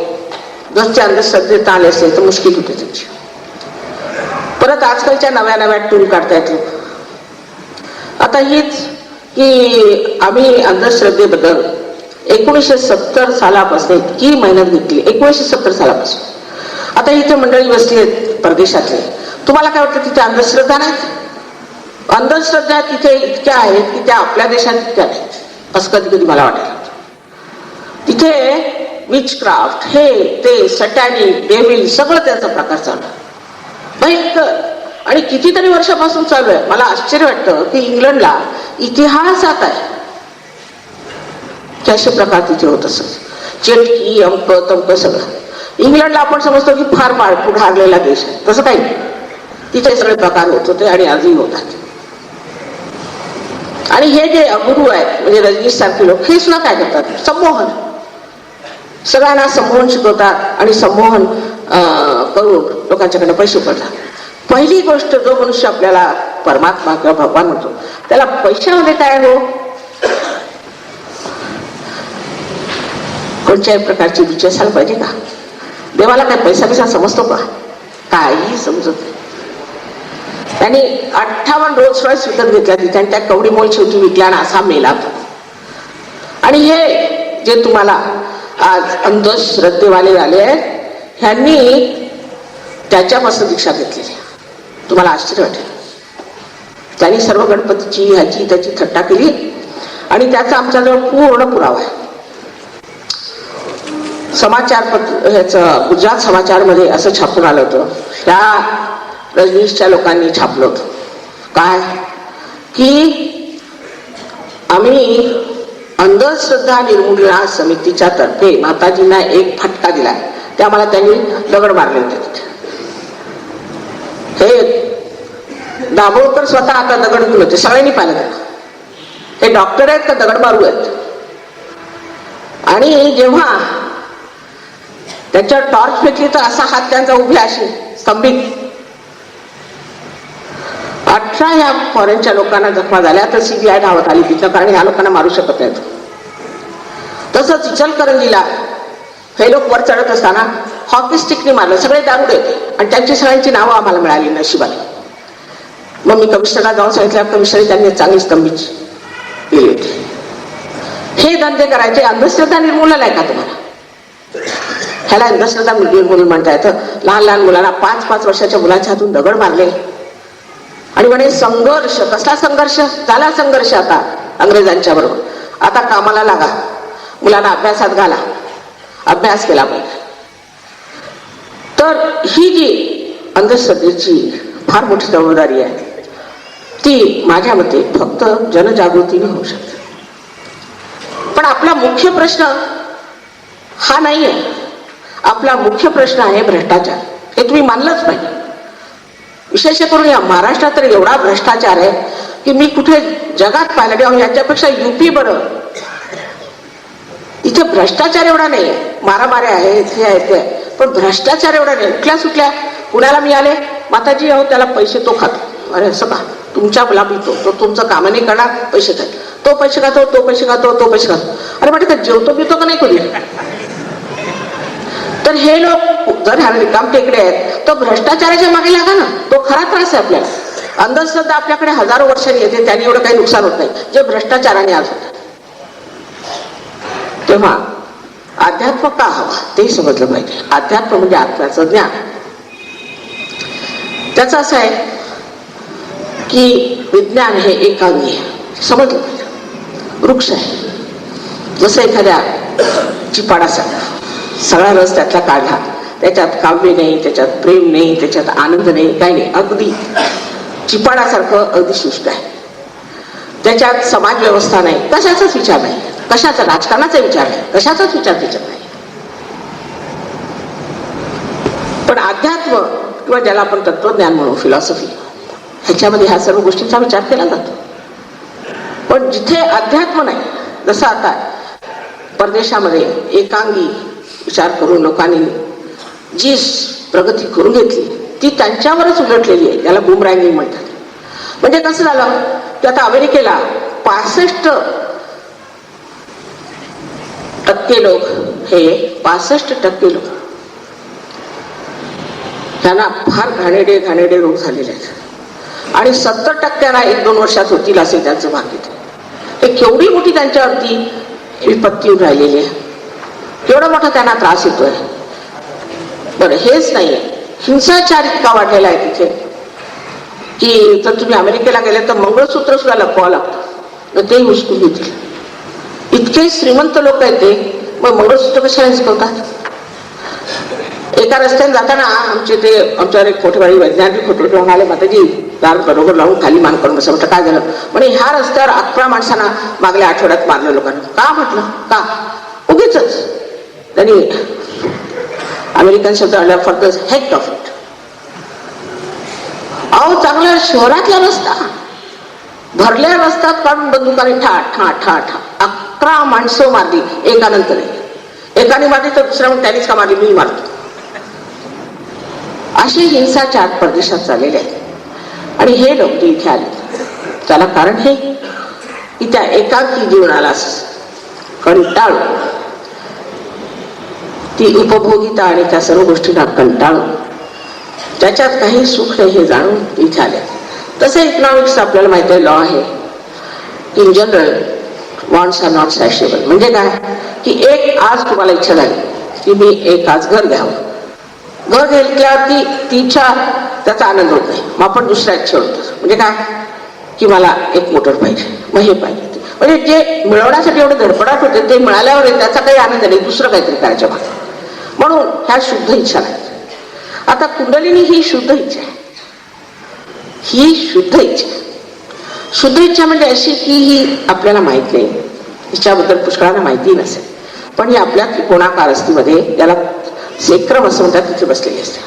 जसचे अंधश्रद्धेत आले असेल तर मुश्किल होते त्यांची. परत आजकालच्या नव्या नव्या टूल काढतायत लोक. आता हीच की आम्ही अंधश्रद्धेबद्दल 1970 सालापासून इतकी मेहनत घेतली. 1970 सालापासून. आता इथे मंडळी बसली आहेत परदेशातले, तुम्हाला काय वाटतं तिथे अंधश्रद्धा नाहीत? अंधश्रद्धा तिथे इतक्या आहेत की त्या आपल्या देशात इतक्या नाहीत असं कधी कधी मला वाटायला. तिथे विचक्राफ्ट, हे ते सटॅनिक, डेव्हिल सगळं त्याचा प्रकार चालू आहे, भयंकर. आणि कितीतरी वर्षापासून चालू आहे. मला आश्चर्य वाटतं की इंग्लंडला इतिहासात आहे की असे प्रकार तिथे होत असत. चिटकी, अमक तमक सगळं. इंग्लंडला आपण समजतो की फार पुढारलेला देश आहे, तसं काही नाही. तिथे सगळे प्रकार होत होते आणि आजही होतात. आणि हे जे अगुरू आहेत म्हणजे रजनीश सारखे लोक, हे सुद्धा काय करतात? संमोहन. सगळ्यांना संमोहन शिकवतात आणि संमोहन करून लोकांच्याकडे पैसे पडतात. पहिली गोष्ट, जो मनुष्य आपल्याला परमात्मा किंवा भगवान म्हणतो त्याला पैशामध्ये काय हो? कोणत्याही प्रकारची रुची असायला पाहिजे का? देवाला काय पैसा बिसा समजतो का? काही समजत नाही. त्यांनी 58 रोल्स रॉयस विकत घेतल्या तिथे आणि त्या कवडी मोल शेवटी विकला आणि असा मेला तो. आणि हे जे तुम्हाला आज अंधश्रद्धेवाले झाले आहेत, ह्यांनी त्याच्यापासून दीक्षा घेतलेली. तुम्हाला आश्चर्य वाटेल. त्यांनी सर्व गणपतीची ह्याची त्याची थट्टा केली आणि त्याचा आमच्याजवळ पूर्ण पुरावा आहे. समाचार ह्याचं गुजरात समाचार मध्ये असं छापून आलं होतं, त्या रजनीशच्या लोकांनी छापलं होतं काय की आम्ही अंधश्रद्धा निर्मूलन समितीच्या तर्फे माताजींना एक फटका दिला. ते आम्हाला त्यांनी दगड मारले होते. हे दाभोळकर स्वतः आता दगड घेऊन होते, सगळ्यांनी पाहिलं त्यांना. हे डॉक्टर आहेत का दगड मारू आहेत? आणि जेव्हा त्याच्यावर टॉर्च फेकली तर असा हात त्यांचा उभे असे स्तंभित. 18 ह्या फॉरेनच्या लोकांना जखमा झाल्या तर CBI धावत आली तिथं, कारण ह्या लोकांना मारू शकत नाहीत. तसंच इचलकरंजीला हे लोक वर चढत असताना हॉकी स्टिकने मारलं. सगळे दारुडे आणि त्यांची सगळ्यांची नावं आम्हाला मिळाली नशिबाने. मग मी कमिशनरला जाऊन सांगितलं, कमिशनर त्यांनी चांगली स्तंभित केली होती. हे धंदे करायचे अंधश्रद्धा निर्मूलन आहे का तुम्हाला? ह्याला अंधश्रद्धा निर्मूलन म्हणता येतं? लहान लहान मुलांना 5-5 वर्षाच्या मुलाच्या हातून दगड मारले आणि म्हणे संघर्ष. कसला संघर्ष झाला? संघर्ष आता अंग्रेजांच्या बरोबर. आता कामाला लागा, मुलांना अभ्यासात घाला, अभ्यास केला पाहिजे. तर ही जी अंधश्रद्धेची फार मोठी जबाबदारी आहे ती माझ्या मते फक्त जनजागृतीने होऊ शकते. पण आपला मुख्य प्रश्न हा नाही आहे. आपला मुख्य प्रश्न आहे भ्रष्टाचार. हे तुम्ही मानलंच पाहिजे. विशेष करून या महाराष्ट्रात तर एवढा भ्रष्टाचार आहे की मी कुठे जगात पाहिलं नाही. याच्यापेक्षा UP बरं. इथे भ्रष्टाचार एवढा नाही आहे. मारामाऱ्या आहेत, हे आहे ते आहे, पण भ्रष्टाचार एवढा नाही. उठल्या सुटल्या पुण्याला मी आले, माताजी अहो त्याला पैसे तो खातो. अरे असं का? तुमच्या मुला पितो, तो तुमचं काम नाही करणार, पैसे खातो. तो पैसे खातो, तो पैसे खातो, तो पैसे खातो. अरे म्हणजे का जेवतो पितो का नाही कधी? तर हे लोक जर ह्या रिकाम टेकडे आहेत तर भ्रष्टाचाराच्या मागे लागा ना. तो खरा त्रास आहे आपल्याला. अंधश्रद्धा आपल्याकडे हजारो वर्षांनी येते, त्यांनी एवढं काही नुकसान होत नाही जे भ्रष्टाचाराने आज होत. तेव्हा अध्यात्म का हवा ते समजलं पाहिजे. अध्यात्म म्हणजे आत्म्याचं ज्ञान. त्याचं असं आहे की विज्ञान हे एकांगी आहे, समजलं पाहिजे. वृक्ष आहे, जसं एखाद्या चिपाडासारखा सगळा रस त्यातला काढला, त्याच्यात काव्य नाही, त्याच्यात प्रेम नाही, त्याच्यात आनंद नाही, काही नाही, अगदी चिपाडासारखं अगदी शुष्क आहे. त्याच्यात समाज व्यवस्था नाही, कशाचाच विचार नाही, कशाचा राजकारणाचा विचार नाही, कशाचाच विचार त्याच्यात नाही. पण अध्यात्म किंवा ज्याला आपण तत्वज्ञान म्हणू, फिलॉसॉफी, ह्याच्यामध्ये ह्या सर्व गोष्टींचा विचार केला जातो. पण जिथे अध्यात्म नाही, जसं आता परदेशामध्ये एकांगी विचार करून लोकांनी जी प्रगती करून घेतली ती त्यांच्यावरच उलटलेली आहे. त्याला बुमरँगिंग म्हणतात. म्हणजे कसं झालं की आता अमेरिकेला 65% लोक, हे 65% लोक त्यांना फार घाणेरडे रोग झालेले आहेत आणि 70% 1-2 वर्षात होतील असे त्यांचं भाग्य. केवढी मोठी त्यांच्यावरती विपत्ती येऊन राहिलेली आहे, केवढा मोठा त्यांना त्रास येतोय. बरं, हेच नाही, हिंसाचार इतका वाढलेला आहे तिथे की जर तुम्ही अमेरिकेला गेले तर मंगळसूत्र सुद्धा लपवावं लागतं, तेही हुसकून घेतील. इतके श्रीमंत लोक आहेत ते, मग मंगळसूत्र कशाला हिसकवतात. एका रस्त्याने जाताना आमच्यावर एक मोठेवाडी वैज्ञानिक होते, म्हणाले माताजी दार बरोबर लावून खाली मान करून बसा. म्हटलं काय झालं. म्हणे ह्या रस्त्यावर 11 माणसांना मागल्या आठवड्यात मारलं लोकांना. का म्हटलं, का उगीच त्यांनी अमेरिकन शब्द आला for the heck of it. अहो चांगला शहरातला रस्ता, भरल्या रस्त्यात काढून बंदुकाने ठा ठा ठा ठा 11 माणसं मारली एकानंतर एक. एकाने मारली तर दुसऱ्या म्हणून त्यांनीच का मारली, मी मारतो. असे हिंसाचार परदेशात चाललेले आहेत आणि हे लोक इथे आले. त्याला कारण हे की त्या एकांकी जीवनाला कंटाळून, ती उपभोगिता आणि त्या सर्व गोष्टींना कंटाळून, त्याच्यात काही सुख नाही हे जाणून इथे आले. तसं इकॉनॉमिक्स आपल्याला माहिती आहे, लॉ आहे. In general wants are not satiable. म्हणजे काय की एक आज तुम्हाला इच्छा झाली की मी एक आज घर घ्यावं, घर घेतल्यावरती तिच्या त्याचा आनंद होत नाही, मग आपण दुसऱ्या इच्छा होतो. म्हणजे काय की मला एक मोटर पाहिजे, मग हे पाहिजे. म्हणजे जे मिळवण्यासाठी एवढे धडपडाट होते ते मिळाल्यावर त्याचा काही आनंद नाही, दुसरं काहीतरी करायच्या मागे. म्हणून ह्या शुद्ध इच्छा नाही. आता कुंडलिनी ही शुद्ध इच्छा आहे, ही शुद्ध इच्छा. शुद्ध इच्छा म्हणजे अशी की ही आपल्याला माहित नाही, हिच्याबद्दल पुष्कळांना माहिती नसेल, पण ही आपल्या त्रिकोणाकार अस्थीमध्ये, त्याला सेक्रम असं म्हणतात, तिथे बसलेली असते.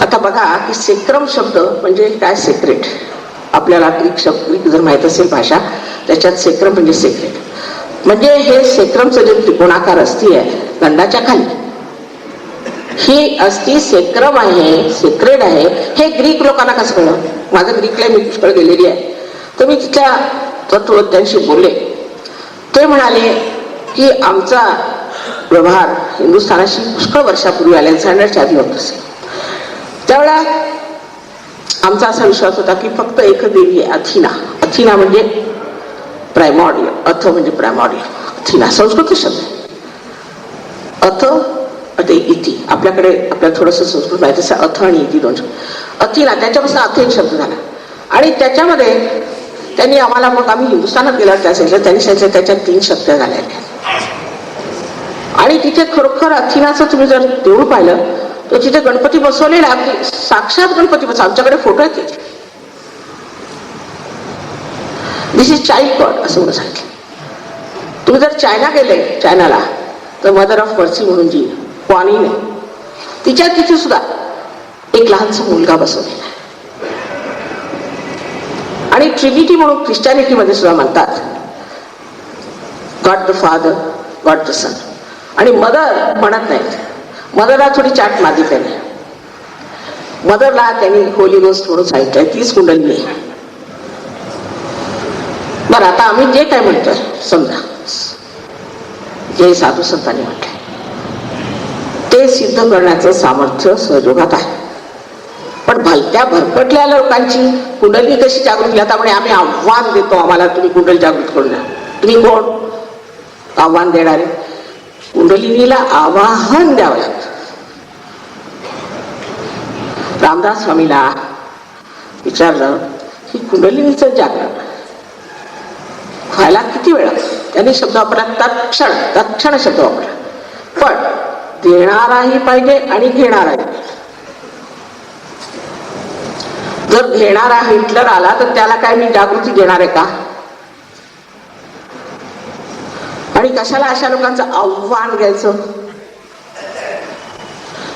आता बघा की सेक्रम शब्द म्हणजे काय, सेक्रेट. आपल्याला ग्रीक जर माहित असेल भाषा, त्याच्यात सेक्रम म्हणजे सेक्रेट. म्हणजे हे सेक्रमचं जे त्रिकोणाकार अस्थी आहे दंडाच्या खाली, ही अस्थी सेक्रम आहे, सेक्रेड आहे. हे ग्रीक लोकांना कसं कळलं. माझं ग्रीकला मी पुष्कळ गेलेली आहे, तर मी तिथल्या तत्वज्ञांशी बोलले. ते म्हणाले की आमचा व्यवहार हिंदुस्थानाशी पुष्कळ वर्षापूर्वी अलेक्झांडरच्या आधी होत असेल. त्यावेळेला आमचा असा विश्वास होता की फक्त एक देवी आहे, अथिना. अथिना म्हणजे प्रायमॉडियल, अथ म्हणजे प्रायमॉडियल. अथिना संस्कृत शब्द, अथ अते इति. आपल्याकडे आपल्याला थोडंसं संस्कृत माहिती असं, अथ आणि इति दोन शब्द. अथिना, त्याच्यापासून अथ एक शब्द झाला. आणि त्याच्यामध्ये त्यांनी आम्हाला, मग आम्ही हिंदुस्थानात गेल्यावर त्या सांगितलं, त्यांनी सांगितलं त्याच्यात 3 शक्त्या झाल्या. आणि तिथे खरोखर अथिनाचं तुम्ही जर देऊळ पाहिलं तर तिथे गणपती बसवलेला, साक्षात गणपती बसवा. आमच्याकडे फोटो आहेत त्याचे. दिस इज चाइल्ड गॉड असं मला सांगितलं. तुम्ही जर चायना गेले, चायनाला, तर मदर ऑफ मर्सी म्हणून जी क्वानीन आहे, तिच्या तिथे सुद्धा एक लहानसा मुलगा बसवलेला आहे. आणि ट्रिनिटी म्हणून ख्रिश्चॅनिटीमध्ये सुद्धा म्हणतात, God the father, God the son. आणि मदर म्हणत नाहीत, मदरला थोडी चाट मारली त्याने. मदरला त्यांनी होली गोस्ट म्हणून सांगितलंय, तीच कुंडलिनी आहे. बरं, आता आम्ही जे काय म्हणतोय, समजा जे साधू संतांनी म्हटलंय ते सिद्ध करण्याचं सामर्थ्य सहयोगात आहे. पण भलत्या भरकटल्या लोकांची कुंडली कशी जागृत घ्या. त्यामुळे आम्ही आव्हान देतो, आम्हाला तुम्ही कुंडली जागृत करून द्या. तुम्ही कोण आव्हान देणारे. कुंडलिनीला आवाहन द्यावं लागतं. रामदास स्वामीला विचारलं की कुंडलिनीचं जागरण व्हायला किती वेळ. त्यांनी शब्द वापरला तत्क्षण, तत्क्षण शब्द वापरला. पण देणाराही पाहिजे आणि घेणाराही. जर घेणारा हिटलर आला तर त्याला काय मी जागृती देणार आहे का. आणि कशाला अशा लोकांचं आव्हान घ्यायचं.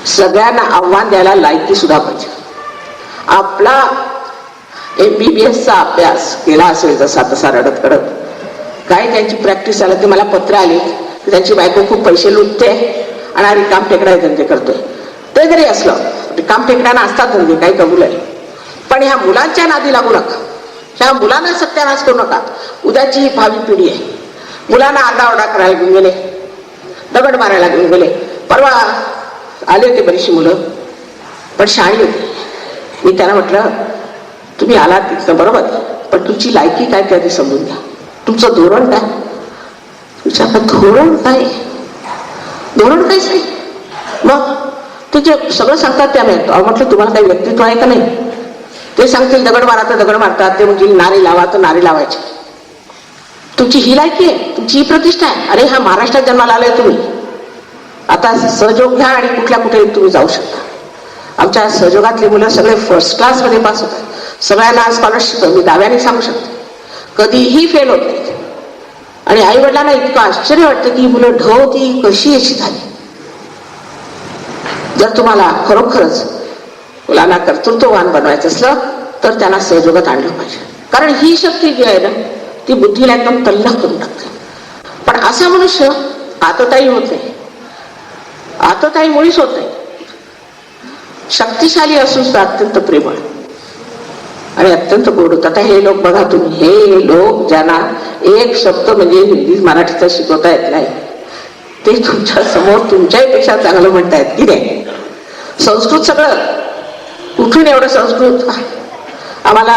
सगळ्यांना आव्हान द्यायला लायकी सुद्धा पाहिजे. आपला MBBSचा अभ्यास केला असेल जसा तसा रडत कडत, काय त्यांची प्रॅक्टिस झालं ते मला पत्र आले की त्यांची बायको खूप पैसे लुटते आणि रिकाम टेकडा धंदे करतोय. ते जरी असलं, रिकाम टेकड्याना असतात धंदे, काही कबूल आहे. पण ह्या मुलांच्या नादी लागू नका. ह्या मुलांना सत्यानाश करू नका. उद्याची ही भावी पिढी आहे. मुलांना आरडाओरडा करायला घेऊन गेले, दगड मारायला घेऊन गेले. परवा आले होते बरीचशी मुलं, पण शाळी होती. मी त्यांना म्हटलं तुम्ही आलात तिथं बरोबर, पण तुमची लायकी काय ते आधी समजून घ्या. तुमचं धोरण काय? विचारलं धोरण काय? धोरण काहीच नाही. मग ते जे सगळं सांगतात त्या मिळतो. म्हटलं तुम्हाला काही व्यक्तित्व आहे का नाही? ते सांगतील दगड मारा तर दगड मारतात, ते म्हणजे नारे लावा तर नारे लावायचे. तुमची ही लायकी आहे, तुमची ही प्रतिष्ठा आहे. अरे हा महाराष्ट्रात जन्माला आलाय तुम्ही, आता सहयोग घ्या आणि कुठल्या कुठे तुम्ही जाऊ शकता. आमच्या सहयोगातली मुलं सगळे फर्स्ट क्लास मध्ये पास होतात. सगळ्यांना स्कॉलरशिप मी दाव्याने सांगू शकते, कधीही फेल होत नाही. आणि आई वडिलांना इतकं आश्चर्य वाटतं की ही मुलं ढवती कशी अशी झाली. जर तुम्हाला खरोखरच मुलांना कर्तृत्ववान बनवायचं असलं तर त्यांना सहयोगात आणलं पाहिजे. कारण ही शक्ती जी आहे ना ती बुद्धीला एकदम तल्लख करून टाकते. पण असा मनुष्य आतताई होत नाही, आतताई मुळीच होत नाही. शक्तिशाली असून सुद्धा अत्यंत प्रेमळ आणि अत्यंत गोड होत. आता हे लोक बघा तुम्ही, हे लोक ज्यांना एक शब्द म्हणजे हिंदी मराठीचा शिकवता येत नाही ते तुमच्या समोर तुमच्यापेक्षा चांगलं म्हणतायत की नाही. संस्कृत सगळं कुठून एवढं संस्कृत. आम्हाला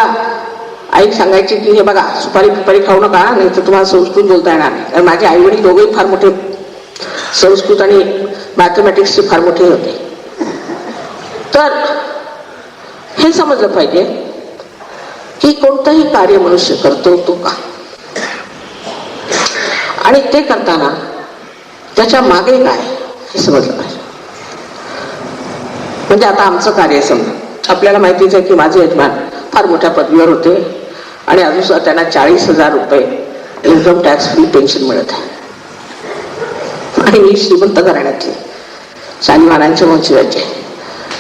आई सांगायची की हे बघा सुपारी पिपारी खाऊ नका नाही तर तुम्हाला संस्कृत बोलता येणार नाही. कारण माझे आई वडील दोघेही फार मोठे संस्कृत आणि मॅथमॅटिक्सचे फार मोठे होते. तर हे समजलं पाहिजे की कोणतंही कार्य मनुष्य करतो तो का, आणि ते करताना त्याच्या मागे काय हे समजलं पाहिजे. म्हणजे आता आमचं कार्य समजा, आपल्याला माहितीच आहे की माझे यजमान फार मोठ्या पदवीवर होते आणि अजून सुद्धा त्यांना 40,000 रुपये इन्कम टॅक्स फ्री पेन्शन मिळत आहे. आणि मी श्रीमंत घराण्यातले शालीमानांच्या वंशजाचे.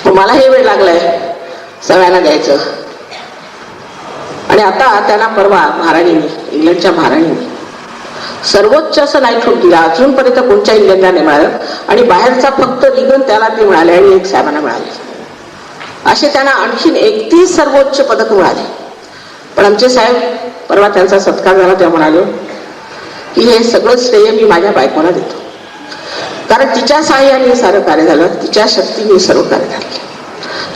मला हे वेळ लागलाय सगळ्यांना द्यायचं. आणि आता त्यांना परवा महाराणीने, इंग्लंडच्या महाराणीने सर्वोच्च असं नाईटहूड दिला. अजूनपर्यंत कोणत्या इंग्लंडला नाही मिळालं. आणि बाहेरचा फक्त रिगन त्याला ते मिळाले आणि एक साहेबांना मिळाले. असे त्यांना आणखीन 31 सर्वोच्च पदक मिळाले. पण आमचे साहेब परवा त्यांचा सत्कार झाला तेव्हा म्हणाले की हे सगळं श्रेय मी माझ्या बायकोला देतो, कारण तिच्या सहाय्याने हे सारं कार्य झालं, तिच्या शक्तीने सर्व कार्य झाले.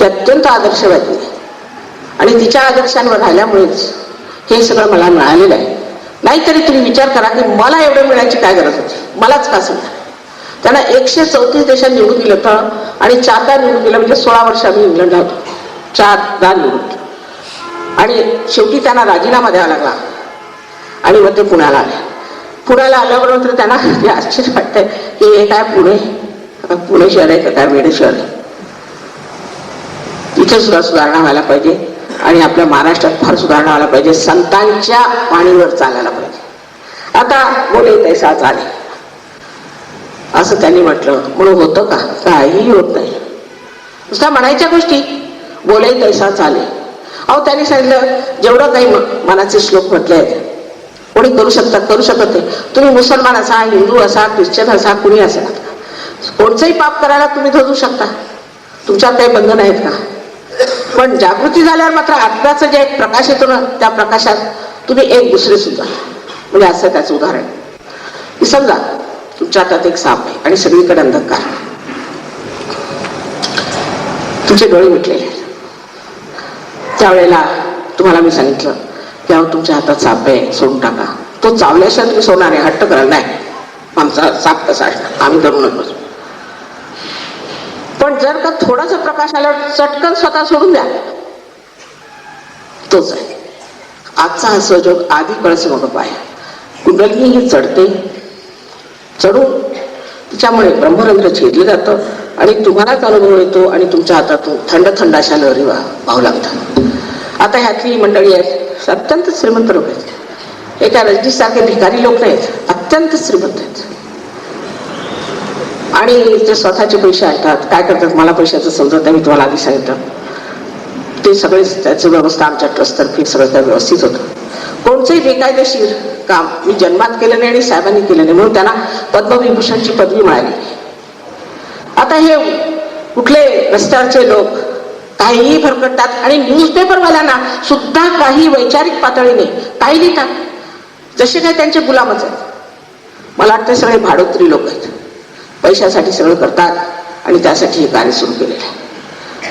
ते अत्यंत आदर्शवादी आणि तिच्या आदर्शांवर राहिल्यामुळेच हे सगळं मला मिळालेलं आहे. नाहीतरी तुम्ही विचार करा की मला एवढं मिळायची काय गरज होती, मलाच का समजा. त्यांना 134 देशात निवडून दिलं होतं आणि 4दा निवडून दिलं. म्हणजे 16 वर्ष आम्ही इंग्लंडला होतो, 4दा निवडून. आणि शेवटी त्यांना राजीनामा द्यावा लागला आणि मग ते पुण्याला आले. पुण्याला आल्याबरोबर त्यांना आश्चर्य वाटतंय की हे काय पुणे शहर आहे का काय वेडे शहर आहे. इथे सुद्धा सुधारणा व्हायला पाहिजे आणि आपल्या महाराष्ट्रात फार सुधारणा व्हायला पाहिजे. संतांच्या वाणीवर चालायला पाहिजे. आता बोले तैसा चाले असं त्यांनी म्हटलं म्हणून होतं का? काहीही होत नाही. नुसत्या म्हणायच्या गोष्टी बोले तैसा चाले. अहो त्यांनी सांगितलं जेवढं काही मनाचे श्लोक म्हटले आहेत कोणी करू शकतात, करू शकत नाही. तुम्ही मुसलमान असा, हिंदू असा, ख्रिश्चन असा, कुणी असा, कोणचंही पाप करायला तुम्ही धरू शकता. तुमच्यात काही बंधन आहेत का? पण जागृती झाल्यावर मात्र आत्म्याचं जे एक प्रकाश येतो ना त्या प्रकाशात तुम्ही एक दुसरे सुद्धा. म्हणजे असं त्याचं उदाहरण की समजा तुमच्या हातात एक साप आहे आणि सगळीकडे अंधकार, तुमचे डोळे मिटलेले आहेत. त्यावेळेला तुम्हाला मी सांगितलं की अहो तुमच्या हातात साप आहे सोडून टाका. तो चावल्याशिवाय तुम्ही सोडणार आहे, हट्ट कराल नाही आमचा साप कसा असणार आम्ही धरूनच बसू. पण जर का थोडासा प्रकाश आल्यावर चटकन स्वतः सोडून द्या, तोच आहे आजचा हा सहयोग. आधी कळस मग पाया कुंडलिनी ही चढते, चढून तिच्यामुळे ब्रह्मरंध्र छेदलं जातं आणि तुम्हालाच अनुभव येतो आणि तुमच्या हातातून थंड थंड अशा लहरी वाहू लागतात. आता ह्यातली मंडळी आहेत अत्यंत श्रीमंत लोक आहेत. हे त्या रजनीश सारखे भिकारी लोक नाहीत, अत्यंत श्रीमंत आहेत. आणि ते स्वतःचे पैसे आणतात. काय करतात मला पैशाचं समजत नाही, मी तुम्हाला आधी सांगितलं. ते सगळे त्याची व्यवस्था आमच्या ट्रस्टतर्फे सगळं त्या व्यवस्थित होतं. कोणचंही बेकायदेशीर काम मी जन्मात केलं नाही आणि साहेबांनी केलं नाही म्हणून त्यांना पद्मविभूषणची पदवी मिळाली. आता हे कुठले रस्त्यावरचे लोक काहीही भरकटतात आणि न्यूजपेपरवाल्यांना सुद्धा काही वैचारिक पातळीने काही लिहितात जसे काही त्यांचे गुलामच आहेत. मला वाटतं सगळे भाडोत्री लोक आहेत, पैशासाठी सगळं करतात आणि त्यासाठी हे कार्य सुरू केलेलं आहे.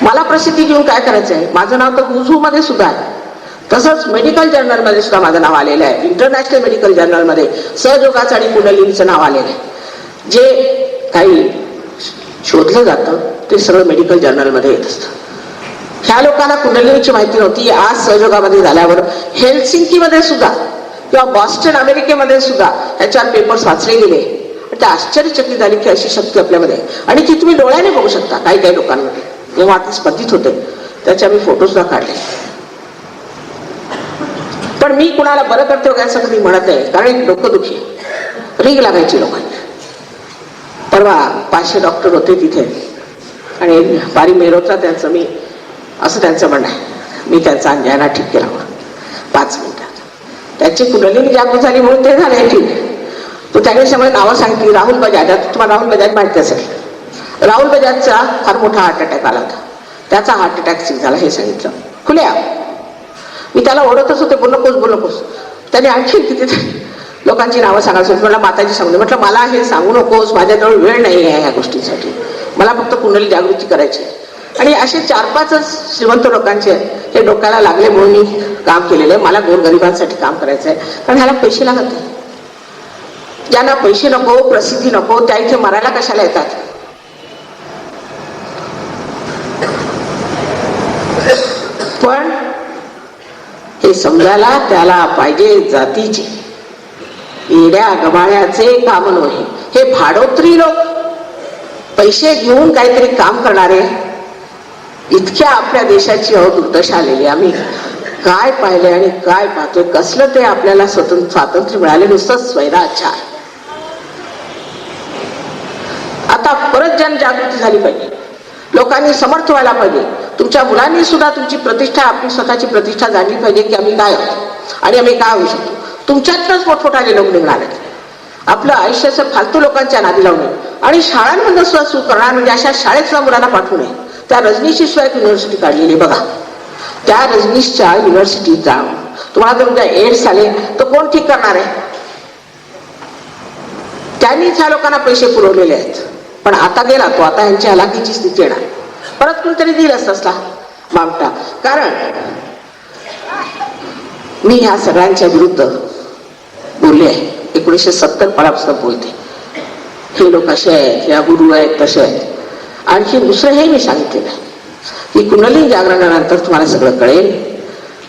मला प्रसिद्धी घेऊन काय करायचं आहे? माझं नाव तर हुजू मध्ये सुद्धा आहे, तसंच मेडिकल जर्नलमध्ये सुद्धा माझं नाव आलेलं आहे. इंटरनॅशनल मेडिकल जर्नलमध्ये सहयोगाचं आणि कुंडलिनीचं नाव आलेलं आहे. जे काही शोधलं जातं ते सगळं मेडिकल जर्नलमध्ये येत असतं. ह्या लोकांना कुंडलिनीची माहिती नव्हती. आज सहयोगामध्ये झाल्यावर हेल्सिंकीमध्ये सुद्धा किंवा बॉस्टन अमेरिकेमध्ये सुद्धा ह्याच्यावर पेपर्स वाचले गेले. ते आश्चर्यचकित झाली की अशी शक्ती आपल्यामध्ये आहे. आणि ती तुम्ही डोळ्याने बघू शकता काही काही लोकांमध्ये. जेव्हा ते स्पर्धित होते त्याचे आम्ही फोटो सुद्धा काढले. पण मी कुणाला बरं करते वगैरे असं कधी म्हणत नाही, कारण एक डोकंदुखी रीग लागायची लोकांनी. परवा 500 डॉक्टर होते तिथे आणि पारी मेहरोचा त्यांचं मी असं त्यांचं म्हणणं आहे, मी त्यांचा अंजाना ठीक केला 5 मिनिटात. त्याची कुंडलिनी जागृत झाली म्हणून ते झाले ठीक. तो त्याने सगळे नावं सांगितली. राहुल बजाज, तुम्हाला राहुल बजाज माहिती असेल. राहुल बजाजचा फार मोठा हार्ट अटॅक आला होता. त्याचा हार्ट अटॅक ठीक झाला हे सांगितलं खुल्या. मी त्याला ओढतच होते, बोल नकोस. त्याने आणखी किती लोकांची नावं सांगायची. मला माताजी सांगू. म्हटलं मला हे सांगू नकोस, माझ्याजवळ वेळ नाही आहे ह्या गोष्टीसाठी. मला फक्त कुंडली जागृती करायची. आणि असे 4-5 श्रीमंत लोकांचे हे डोक्याला लागले म्हणून मी काम केलेलं आहे. मला गोरगरिबांसाठी काम करायचं आहे, कारण ह्याला पैसे लागत नाही. ज्यांना पैसे नको, प्रसिद्धी नको, त्या इथे मरायला कशाला येतात. पण हे समजायला त्याला पाहिजे जातीची. येड्या गबाळ्याचे काम नव्हे. हे भाडोत्री लोक, पैसे घेऊन काहीतरी काम करणारे, इतक्या आपल्या देशाची दुर्दशा आलेली. आम्ही काय पाहिले आणि काय पाहतोय. कसलं ते आपल्याला स्वातंत्र्य मिळाले नुसतं स्वैराचार. आता परत जनजागृती झाली पाहिजे. लोकांनी समर्थ व्हायला पाहिजे. तुमच्या मुलांनी सुद्धा तुमची प्रतिष्ठा, आपली स्वतःची प्रतिष्ठा जाणली पाहिजे की आम्ही काय आहोत आणि आम्ही काय होऊ शकतो. तुमच्यातच मोठमोठाले लोक निघणार आहेत. आपलं आयुष्याचं फालतू लोकांच्या नादी लावणे आणि शाळांमध्ये सुद्धा सुरू करणार. म्हणजे अशा शाळेत सुद्धा मुलांना पाठवू नये. त्या रजनीशी शिवाय युनिव्हर्सिटी काढलेली बघा. त्या रजनीशच्या युनिव्हर्सिटीत जाऊन तुम्हाला जर उद्या एड्स आले तर कोण ठीक करणार आहे. त्यांनीच ह्या लोकांना पैसे पुरवलेले आहेत. पण आता गेला तो, आता यांची हलाखीची स्थिती येणार. परत कोणतरी दिल असला मामटा. कारण मी ह्या सगळ्यांच्या विरुद्ध बोलले आहे. 1970 पासून बोलते. हे लोक असे आहेत, या गुरु आहेत, तसे आहेत. आणखी दुसरं हे मी सांगितलेलं आहे की कुंडलिनी जागरणानंतर तुम्हाला सगळं कळेल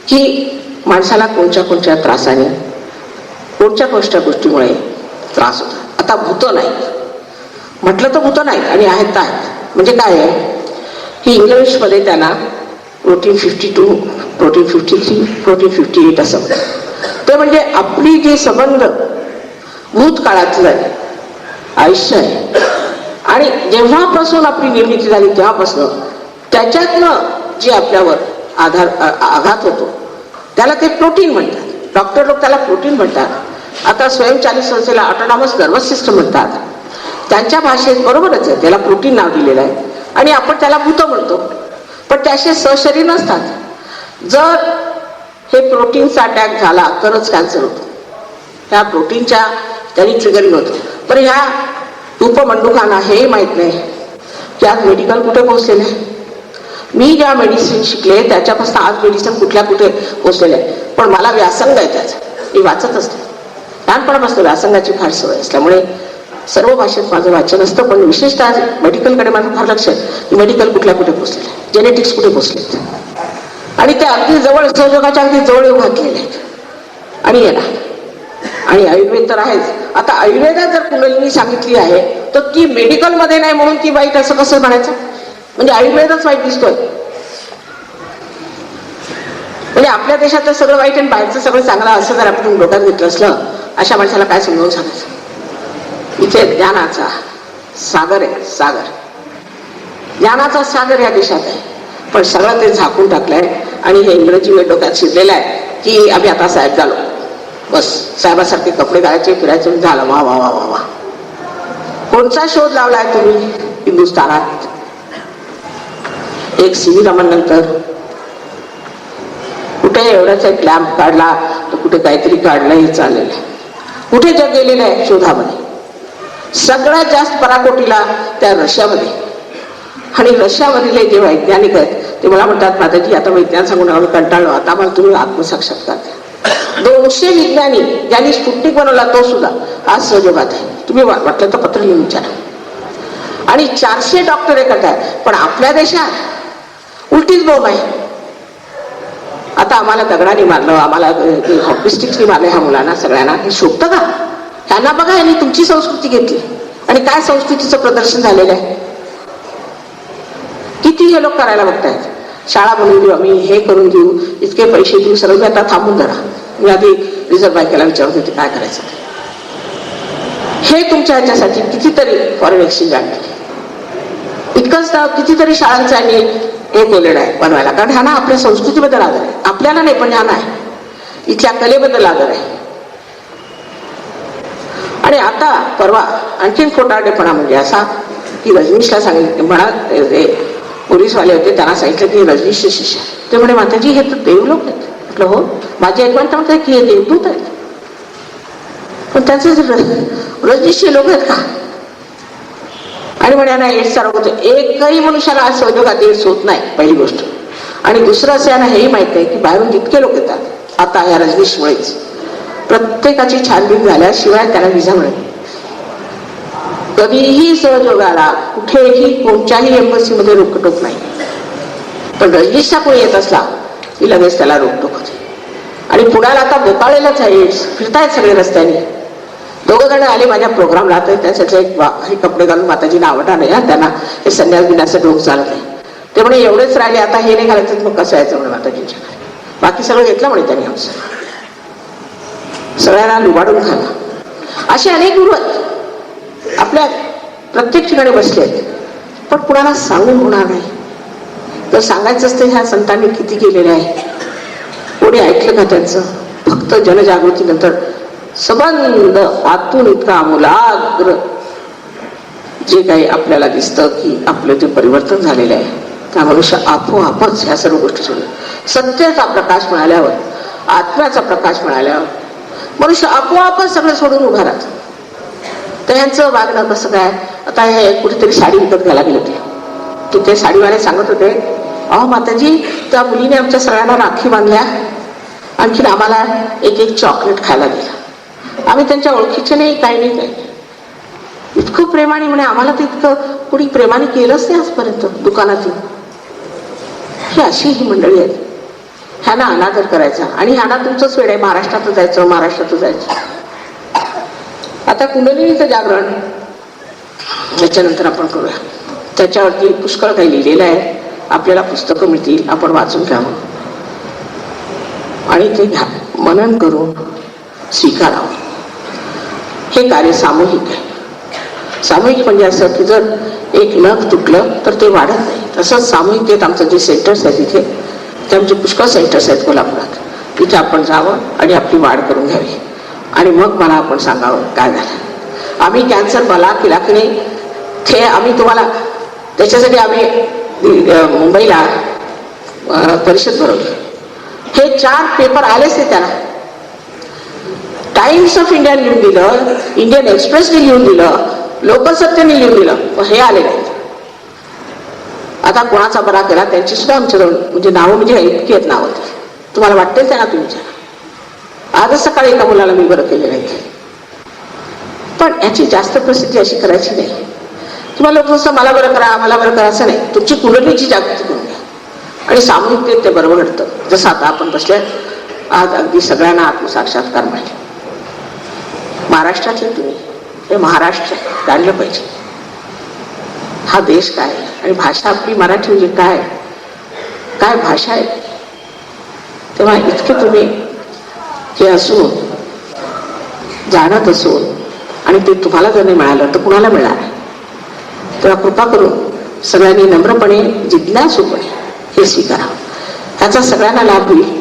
की माणसाला कोणत्या त्रासाने, कोणत्या गोष्टीमुळे त्रास होता. आता भूत नाही म्हटलं तर भूत नाहीत आणि आहेत तर आहेत. म्हणजे काय आहे की इंग्लिशमध्ये त्यांना प्रोटीन 52, प्रोटीन 53, प्रोटीन 58 असं म्हणतात. ते म्हणजे आपली जे संबंध भूतकाळातलं आयुष्य आहे आणि जेव्हापासून आपली निर्मिती झाली तेव्हापासून त्याच्यातनं जे आपल्यावर आघात होतो त्याला ते प्रोटीन म्हणतात. डॉक्टर लोक त्याला प्रोटीन म्हणतात. आता स्वयंचालित संस्थेला ऑटोनॉमस नर्वस सिस्टम म्हणतात. त्यांच्या भाषेत बरोबरच आहे, त्याला प्रोटीन नाव दिलेलं आहे आणि आपण त्याला भूत म्हणतो. पण त्याचे सशरीर नसतात. जर हे प्रोटीनचा अटॅक झाला तरच कॅन्सर होतो. ह्या प्रोटीनच्या त्यांनी ट्रिगरिंग होतं. पण ह्या उपमंडुकांना हे माहीत नाही की आज मेडिकल कुठे पोहोचलेलं आहे. मी ज्या मेडिसिन शिकले त्याच्यापासून आज मेडिसिन कुठे पोहोचलेलं आहे. पण मला व्यासंग आहे त्याचा, मी वाचत असते. लहानपणापासून व्यासंगाची फार सवय असल्यामुळे सर्व भाषेत माझं वाचन असतं. पण विशेषतः मेडिकलकडे माझं फार लक्ष आहे की मेडिकल कुठे पोहोचलेलं आहे, जेनेटिक्स कुठे पोहोचले. आणि ते अगदी जवळ, सहयोगाच्या अगदी जवळ येऊन घातलेले आहेत. आणि येणार. आणि आयुर्वेद तर आहेच. आता आयुर्वेदात जर कुंडलिनी सांगितली आहे तर ती मेडिकलमध्ये नाही म्हणून ती वाईट असं कसं म्हणायचं. म्हणजे आयुर्वेदच वाईट दिसतोय. म्हणजे आपल्या देशातलं सगळं वाईट आणि बाहेरचं सगळं चांगलं असं जर आपण डोक्यात घेतलं असलं, अशा माणसाला काय समजावून सांगायचं. इथे ज्ञानाचा सागर आहे, सागर. ज्ञानाचा सागर या देशात आहे. पण सगळं ते झाकून टाकलंय आणि हे इंग्रजी डोक्यात शिरलेलं आहे की आम्ही आता साहेब झालो, बस साहेबासारखे कपडे घालायचे, फिरायचे, झालं. वा वा वा वा वा. कोणता शोध लावलाय तुम्ही हिंदुस्थानात. एक सी व्ही रमन नंतर कुठे एवढाच एक लॅम्प काढला तर कुठे काहीतरी काढलं, हे चाललेलं आहे. कुठे जग गेलेलं आहे शोधामध्ये. सगळ्यात जास्त पराकोटीला त्या रशियामध्ये. आणि रशियामधले जे वैज्ञानिक आहेत ते मला म्हणतात, माताजी आता विज्ञान सांगून आम्ही कंटाळलो, आता मला तुम्ही आत्मसाक्षात्कार द्या. 200 विज्ञानी ज्यांनी स्पुटनिक बनवला तो सुद्धा आज सहयोगात आहे. तुम्ही वाटलं तर पत्र लिहून विचारा. आणि 400 डॉक्टर हे करतात. पण आपल्या देशात उलटीच बोंब आहे. आता आम्हाला दगडाने मारलं, आम्हाला हॉकी स्टिक्सनी मारलं ह्या मुलांना सगळ्यांना. हे शोभतं का? ह्यांना बघा, यांनी तुमची संस्कृती घेतली आणि काय संस्कृतीचं प्रदर्शन झालेलं आहे. किती हे लोक करायला बघतायत. शाळा बनवून देऊ आम्ही, हे करून देऊ, इतके पैसे देऊ, सर्व आता थांबून धरा. मी आधी रिझर्व्ह बँकेला विचारत होते काय करायचं. हे तुमच्या ह्याच्यासाठी कितीतरी फॉरेन एक्सचेंज आणले, इतकंच कितीतरी शाळांचा हे बोललेलं आहे बनवायला. कारण ह्या ना आपल्या संस्कृतीबद्दल आदर आहे. आपल्याला नाही पण ह्या आहे इथल्या कलेबद्दल आदर आहे. आणि आता परवा आणखीन खोटारडेपणा म्हणजे असा की रजनीशला सांगितलं, म्हणा पोलीसवाले होते, त्यांना सांगितलं की रजनीशचे शिष्य. ते म्हणे, माताजी हे तर देव लोक आहेत. म्हटलं हो, माझे ऐकवान तर म्हणतात की हे देवदूत आहेत. पण त्यांचे रजनीशचे लोक आहेत का? आणि म्हणे ना एड्सचा रोग होतो. एकही मनुष्याला आज संयोगात एड्स होत नाही, पहिली गोष्ट. आणि दुसरं असं यांना हेही माहित आहे की बाहेरून जितके लोक येतात आता या रजनीशमुळेच, प्रत्येकाची छानबीन झाल्याशिवाय त्यांना विजा मिळेल. कधीही सहयोगाला कुठेही कोणत्याही एम्बसीमध्ये रोकटोक नाही. पण रजनीशचा कोणी येत असला की लगेच त्याला रोकटोक होते. आणि पुण्याला आता बोकाळलेलंच आहे एड्स, फिरतायत सगळे रस्त्याने. 2 जण आले माझ्या प्रोग्रामला, तर त्यासाठी हे कपडे घालून माताजींना आवडणार नाही, त्यांना हे संन्यास बिन्याचं डोक चालत नाही. ते म्हणे एवढेच राहिले, आता हे नाही घालायचं मग कसं यायचं म्हणे माताजींच्या घरी. बाकी सगळं घेतलं म्हणे त्यांनी आमचं, सगळ्यांना लुबाडून खाल्ला. असे अनेक गुरु आहेत आपल्या प्रत्येक ठिकाणी बसले आहेत. पण कुणाला सांगून होणार नाही. जर सांगायचं असतं ह्या संतांनी किती केलेले आहे, कोणी ऐकलं का त्यांचं? फक्त जनजागृतीनंतर संबंध आतून इतका आमूलाग्र जे काही आपल्याला दिसतं की आपलं ते परिवर्तन झालेलं आहे. त्या मनुष्य आपोआपच ह्या सर्व गोष्टी सोडून सत्याचा प्रकाश मिळाल्यावर, आत्म्याचा प्रकाश मिळाल्यावर मनुष्य आपोआपच सगळं सोडून उभा राहतो. तर ह्यांचं वागणं कसं काय? आता हे कुठेतरी साडी विकत घ्यायला गेले होते, की ते साडीवाले सांगत होते, अहो माताजी त्या मुलीने आमच्या सगळ्यांना राखी बांधल्या, आणखीन आम्हाला एक चॉकलेट खायला दिलं. आम्ही त्यांच्या ओळखीचे नाही, काही नाही, काही नाही. इतकं प्रेमाने म्हणे, आम्हाला तर इतकं कुणी प्रेमाने केलंच नाही आजपर्यंत दुकानातून. ही अशी ही मंडळी आहेत. ह्यांना अनादर करायचा. आणि ह्यांना तुमचंच वेळ आहे, महाराष्ट्रातच जायचं, महाराष्ट्रातच जायचं. आता कुंडलिनीचं जागरण याच्यानंतर आपण करूया. त्याच्यावरती पुष्कळ काही लिहिलेलं आहे. आपल्याला पुस्तकं मिळतील, आपण वाचून घ्यावं आणि ते घ्या, मनन करून स्वीकारावं. हे कार्य सामूहिक आहे. सामूहिक म्हणजे असं की जर एक नख तुटलं तर ते वाढत नाही. तसंच सामूहिकतेत आमचं जे सेंटर्स आहे तिथे, ते आमचे पुष्कळ सेंटर्स आहेत कोल्हापुरात, तिथे आपण जावं आणि आपली वाढ करून घ्यावी. आणि मग मला आपण सांगावं काय झालं. आम्ही कॅन्सर मला केला की नाही ते आम्ही तुम्हाला, त्याच्यासाठी आम्ही मुंबईला परिषद भरवली. हे 4 पेपर आलेच नाही त्याला. टाइम्स ऑफ इंडिया लिहून दिलं, इंडियन एक्सप्रेसने लिहून दिलं, लोकसत्तेने लिहून दिलं, पण हे आले नाहीत. आता कोणाचा बरा केला त्यांची सुद्धा आमच्याजवळ म्हणजे नावं म्हणजे इतकी आहेत नावं. तुम्हाला वाटतील त्यांना तुमच्या. आजच सकाळी एका मुलाला मी बरं केलेलं आहे. पण याची जास्त प्रसिद्धी अशी करायची नाही. तुम्हाला नुसतं मला बरं करा, मला बरं करा असं नाही. तुमची कुंडलीची जागृती करून घ्या आणि सामूहिकतेत ते बरोबर घडतं. जसं आता आपण बसले आज अगदी सगळ्यांना आत्मसाक्षात्कार मिळाले. महाराष्ट्रातले तुम्ही, हे महाराष्ट्र जाणलं पाहिजे. हा देश काय आणि भाषा आपली मराठी म्हणजे काय, काय भाषा आहे. तेव्हा इतके तुम्ही हे असून जाणत असून आणि ते तुम्हाला जर नाही मिळालं तर कुणाला मिळणार आहे. तेव्हा कृपा करून सगळ्यांनी नम्रपणे, जिज्ञासूपणे हे स्वीकारावं. त्याचा सगळ्यांना लाभ होईल.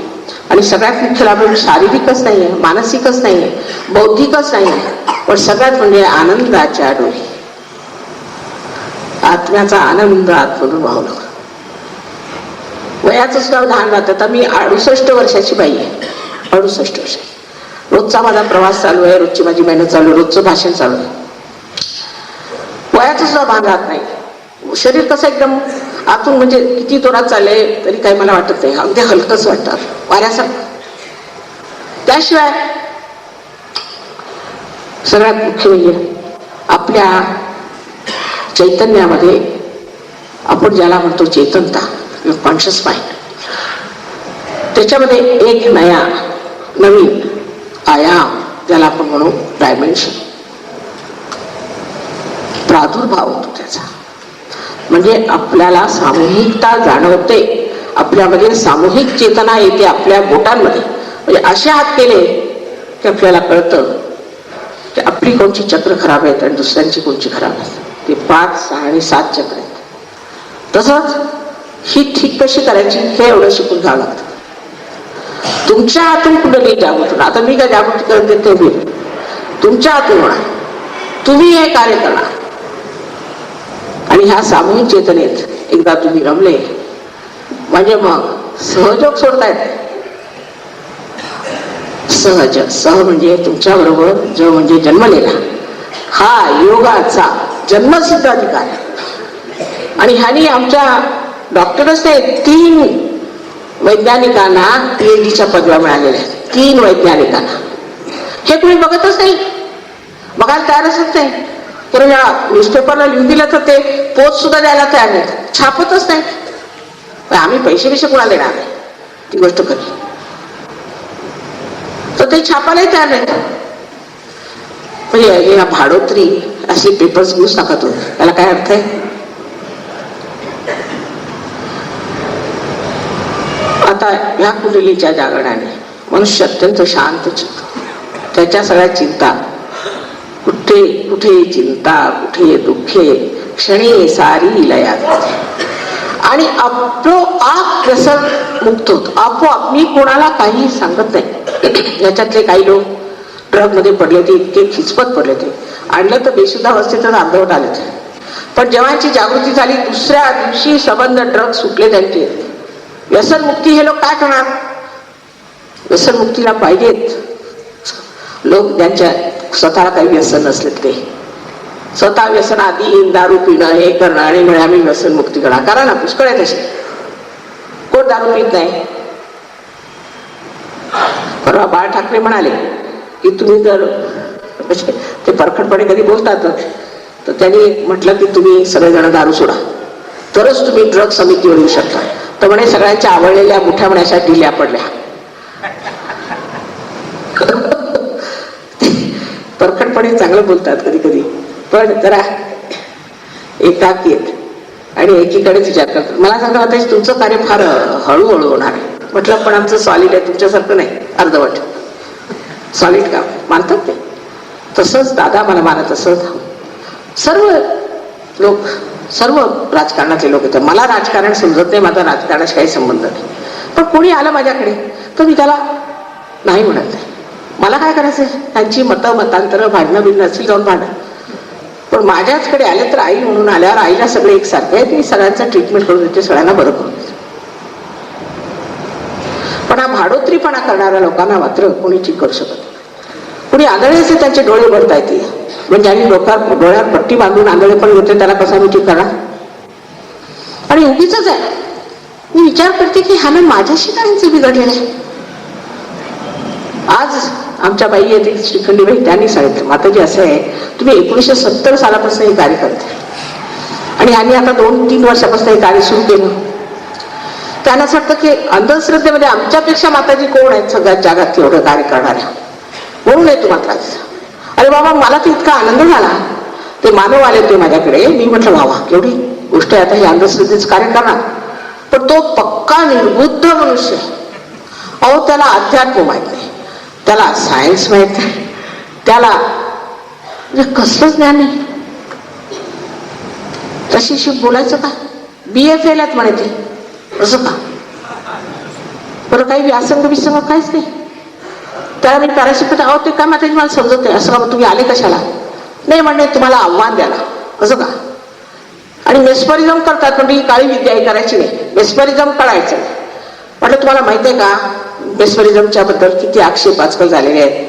आणि सगळ्यात मुख्य लाभ शारीरिकच नाहीये, मानसिकच नाहीये, बौद्धिकच नाहीये, पण सगळ्यात म्हणजे आनंदाच्या डोळी, आत्म्याचा आनंद आतमधून वाहू. वयाचं सुद्धा लहान राहतं. आता मी 68 वर्षाची बाई आहे. 68 वर्ष. रोजचा माझा प्रवास चालू आहे, रोजची माझी मेहनत चालू आहे, रोजचं भाषण चालू आहे. वयाचं सुद्धा भान राहत नाही. शरीर कसं एकदम आतून म्हणजे किती जोरात चालले तरी काही मला वाटत नाही, अगदी हलकंच वाटतं वाऱ्यासारखं. त्याशिवाय सगळ्यात मुख्य म्हणजे आपल्या चैतन्यामध्ये आपण ज्याला म्हणतो चेतनता किंवा कॉन्शियस माइंड, त्याच्यामध्ये एक नवीन आयाम ज्याला आपण म्हणू डायमेन्शन प्रादुर्भाव होतो त्याचा. म्हणजे आपल्याला सामूहिकता जाणवते, आपल्यामध्ये सामूहिक चेतना येते आपल्या बोटांमध्ये. म्हणजे असे हात केले की आपल्याला कळतं की आपली कोणची चक्र खराब आहेत आणि दुसऱ्यांची कोणची खराब आहेत. ते 5, 6 आणि 7 चक्र आहेत. तसंच ही ठीक कशी करायची हे एवढं शिकून घ्यावं लागतं. तुमच्या हातून कुठे जागृत होणार. आता मी काय जागृती करत देते, मी तुमच्या हातून होणार. तुम्ही हे कार्य करणार आणि ह्या सामूहिक चेतनेत एकदा तुम्ही रमले म्हणजे मग सहयोग सोडतायत. सह म्हणजे तुमच्या बरोबर ज म्हणजे जन्मलेला, हा योगाचा जन्मसिद्ध अधिकार आहे. आणि ह्यानी आमच्या डॉक्टरच नाही 3 वैज्ञानिकांना PhDच्या पदव्या मिळालेल्या आहेत. 3 वैज्ञानिकांना. हे तुम्ही बघतच नाही, बघायला तयारच नाही. कारण न्यूजपेपरला लिहून दिलं तर ते पोच सुद्धा द्यायला तयार नाहीत, छापतच नाही. आम्ही पैसे कुणाला देणार नाही ती गोष्ट खरी, तर ते छापायलाही तयार नाहीत. म्हणजे या भाडोत्री असे पेपर्स घेऊच नका तुम्ही, त्याला काय अर्थ आहे. आता ह्या कुंडलीच्या जागरणाने मनुष्य अत्यंत शांत चित्त, त्याच्या सगळ्या चिंता कुठे चिंता कुठे दुःखे क्षणी सारी लयात आणि आपोआप व्यसन मुक्त होत. आपोआप. मी कोणाला काही सांगत नाही. याच्यातले काही लोक ड्रग मध्ये पडले, ते इतके खिचपत पडले, ते आणलं तर बेशुद्ध अवस्थेतच अर्धवट आले ते. पण जेव्हाची जागृती झाली दुसऱ्या दिवशी संबंध ड्रग सुटले त्यांचे. व्यसनमुक्ती हे लोक काय करणार. व्यसनमुक्तीला पाहिजेत लोक ज्यांच्या स्वतःला काही व्यसन नसले, ते स्वतः व्यसन आधी दारू पिणं हे करणं आणि म्हणजे आम्ही व्यसनमुक्ती करणार. करा ना, पुष्कळ आहे तसे. कोण दारू पित नाही. परवा बाळ ठाकरे म्हणाले की तुम्ही जर ते परखडपणे कधी बोलतात तर त्यांनी म्हटलं की तुम्ही सगळेजण दारू सोडा तरच तुम्ही ड्रग समितीवर येऊ शकता. तर म्हणे सगळ्यांच्या आवडलेल्या मुठ्या म्हणायच्या ढिल्या पडल्या. परखडपणे चांगलं बोलतात कधी कधी, पण जरा एकाकी आहेत आणि एकीकडेच विचार करतात. मला सांगा आता तुमचं कार्य फार हळूहळू होणार आहे. म्हटलं पण आमचं सॉलिड आहे, तुमच्यासारखं नाही अर्धवट. सॉलिड काम मानतात ते. तसंच दादा मला मानत असत. सर्व लोक, सर्व राजकारणातले लोक येतात. मला राजकारण समजत नाही, माझा राजकारणाशी काही संबंध नाही. पण कोणी आलं माझ्याकडे तर मी त्याला नाही म्हणत नाही. मला काय करायचं, त्यांची मतांतर भांडणं बिडणं असतील जाऊन भांडण. पण माझ्याचकडे आले तर आई म्हणून आल्यावर आईला सगळे एकसारखे आहेत, मी सगळ्यांचं ट्रीटमेंट करून देते, सगळ्यांना बरं करून देते. पण हा भाडोत्रीपणा करणाऱ्या लोकांना मात्र कोणी ठीक करू शकत नाही. कोणी आंधळे असे त्यांचे डोळे भरता येते. म्हणजे आणि डोळ्यात पट्टी बांधून आंधळे पण घेते, त्याला कसा मी ठीक करणार. आणि उगीच आहे. मी विचार करते की ह्यानं माझ्याशी काय बिघडलेलं आहे. आज आमच्या बाई येते श्रीखंडीबाई, त्यांनी सांगितलं माताजी असं आहे, तुम्ही 1970 सालापासून हे कार्य करते आणि ह्यांनी आता 2-3 वर्षापासून हे कार्य सुरू केलं. त्यांना असं वाटतं की अंधश्रद्धेमध्ये आमच्यापेक्षा माताजी कोण आहेत सगळ्यात जगात एवढं कार्य करणाऱ्या, म्हणून येतो मात्र. अरे बाबा, मला तर इतका आनंद झाला. ते मानव आले होते माझ्याकडे, मी म्हटलं बाबा केवढी गोष्ट आहे, आता हे अंधश्रद्धेचं कार्य करणार. पण तो पक्का निर्बुद्ध मनुष्य. अहो, त्याला अध्यात्म माहित नाही, त्याला सायन्स माहित नाही, त्याला म्हणजे कसलंच ज्ञान नाही. तशी बोलायचं का. BA फेलात म्हणे ते, असं का. बरं, काही व्यासंग विसंग काहीच नाही. त्याला मी पॅराशिपट, अहो ते काय माहिती मला समजत नाही. असं का तुम्ही आले कशाला. नाही म्हणणे तुम्हाला आव्हान द्याला, असं का. आणि मेस्परिझम करतात, म्हणजे ही काळी विद्या ही करायची नाही, मेस्परिझम कळायचं. म्हटलं तुम्हाला माहिती आहे का मेस्परिझमच्या बद्दल किती आक्षेप आजकाल झालेले आहेत.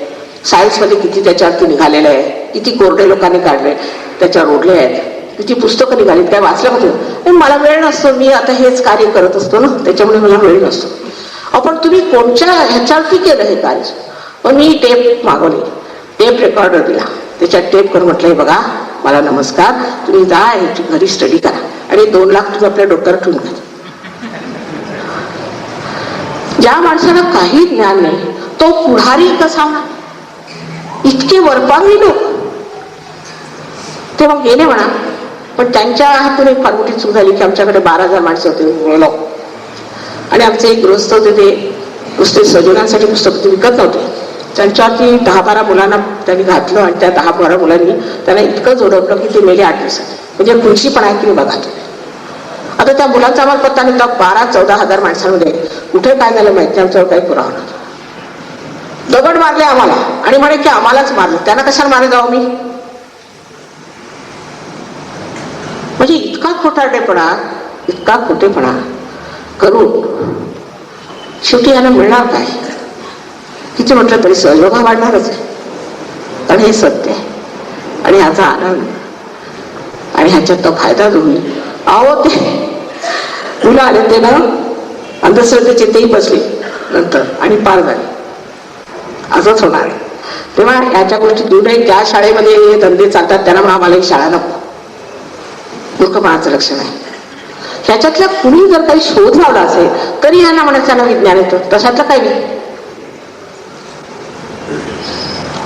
सायन्समध्ये किती त्याच्यावरती निघालेले आहे, किती कोरडे लोकांनी काढले, त्याच्यावर ओढले आहेत. ती पुस्तकं निघालीत, काय वाचलं होतं? मला वेळ नसतो, मी आता हेच कार्य करत असतो ना, त्याच्यामुळे मला वेळ नसतो. आपण तुम्ही कोणत्या ह्याच्यावरती केलं हे कार्य? मग मी टेप मागवली, टेप रेकॉर्डर दिला, त्याच्यात टेप करून म्हटलंय बघा मला नमस्कार, तुम्ही जा ह्याची घरी स्टडी करा आणि 2 लाख तुम्ही आपल्या डोक्यावर ठेवून घ्या. ज्या माणसाला काही ज्ञान नाही तो पुढारी कसा होणार? इतके वरपांगी लोक ते मग गेले म्हणा, पण त्यांच्या हातून एक फार मोठी चूक झाली की आमच्याकडे 12,000 माणसं होते आणि आमचे एक गृहस्थ होते, ते नुसते सजवण्यासाठी पुस्तक विकत नव्हते. त्यांच्यावरती 10-12 मुलांना त्यांनी घातलं आणि त्या 10-12 मुलांनी त्यांना इतकं जोडवलं की ते मेले 8 दिवसात. म्हणजे खुर्ची पण आहे की बघा. आता त्या मुलांचा आम्हाला पत्ता नाही, 12-14 माणसांमध्ये कुठे काय झालं माहिती, आमच्यावर काही पुरावा नव्हता. दगड मारले आम्हाला आणि म्हणे की आम्हालाच मारलं, त्यांना कशाला मारे जाऊ मी? म्हणजे इतका खोटेपणा करून शेवटी यांना मिळणार काय? किती म्हटलं तरी सहयोगा वाढणारच आहे, कारण हे सत्य आहे आणि ह्याचा आनंद आणि ह्याच्यात तो फायदा होईल. अहो ते मुलं आले ते ना अंधश्रद्धेचे तेही बसले नंतर आणि पार झाले. असंच होणार आहे. तेव्हा ह्याच्या गोष्टी दूर आहे. ज्या शाळेमध्ये हे धंदे चालतात त्यांना म्हणा आम्हाला ही शाळा नको, मूर्खपणाचं लक्षण आहे. ह्याच्यातल्या कुणी जर काही शोध लावला असेल तरी यांना म्हणत त्यांना विज्ञान येतं, तशातलं काही नाही.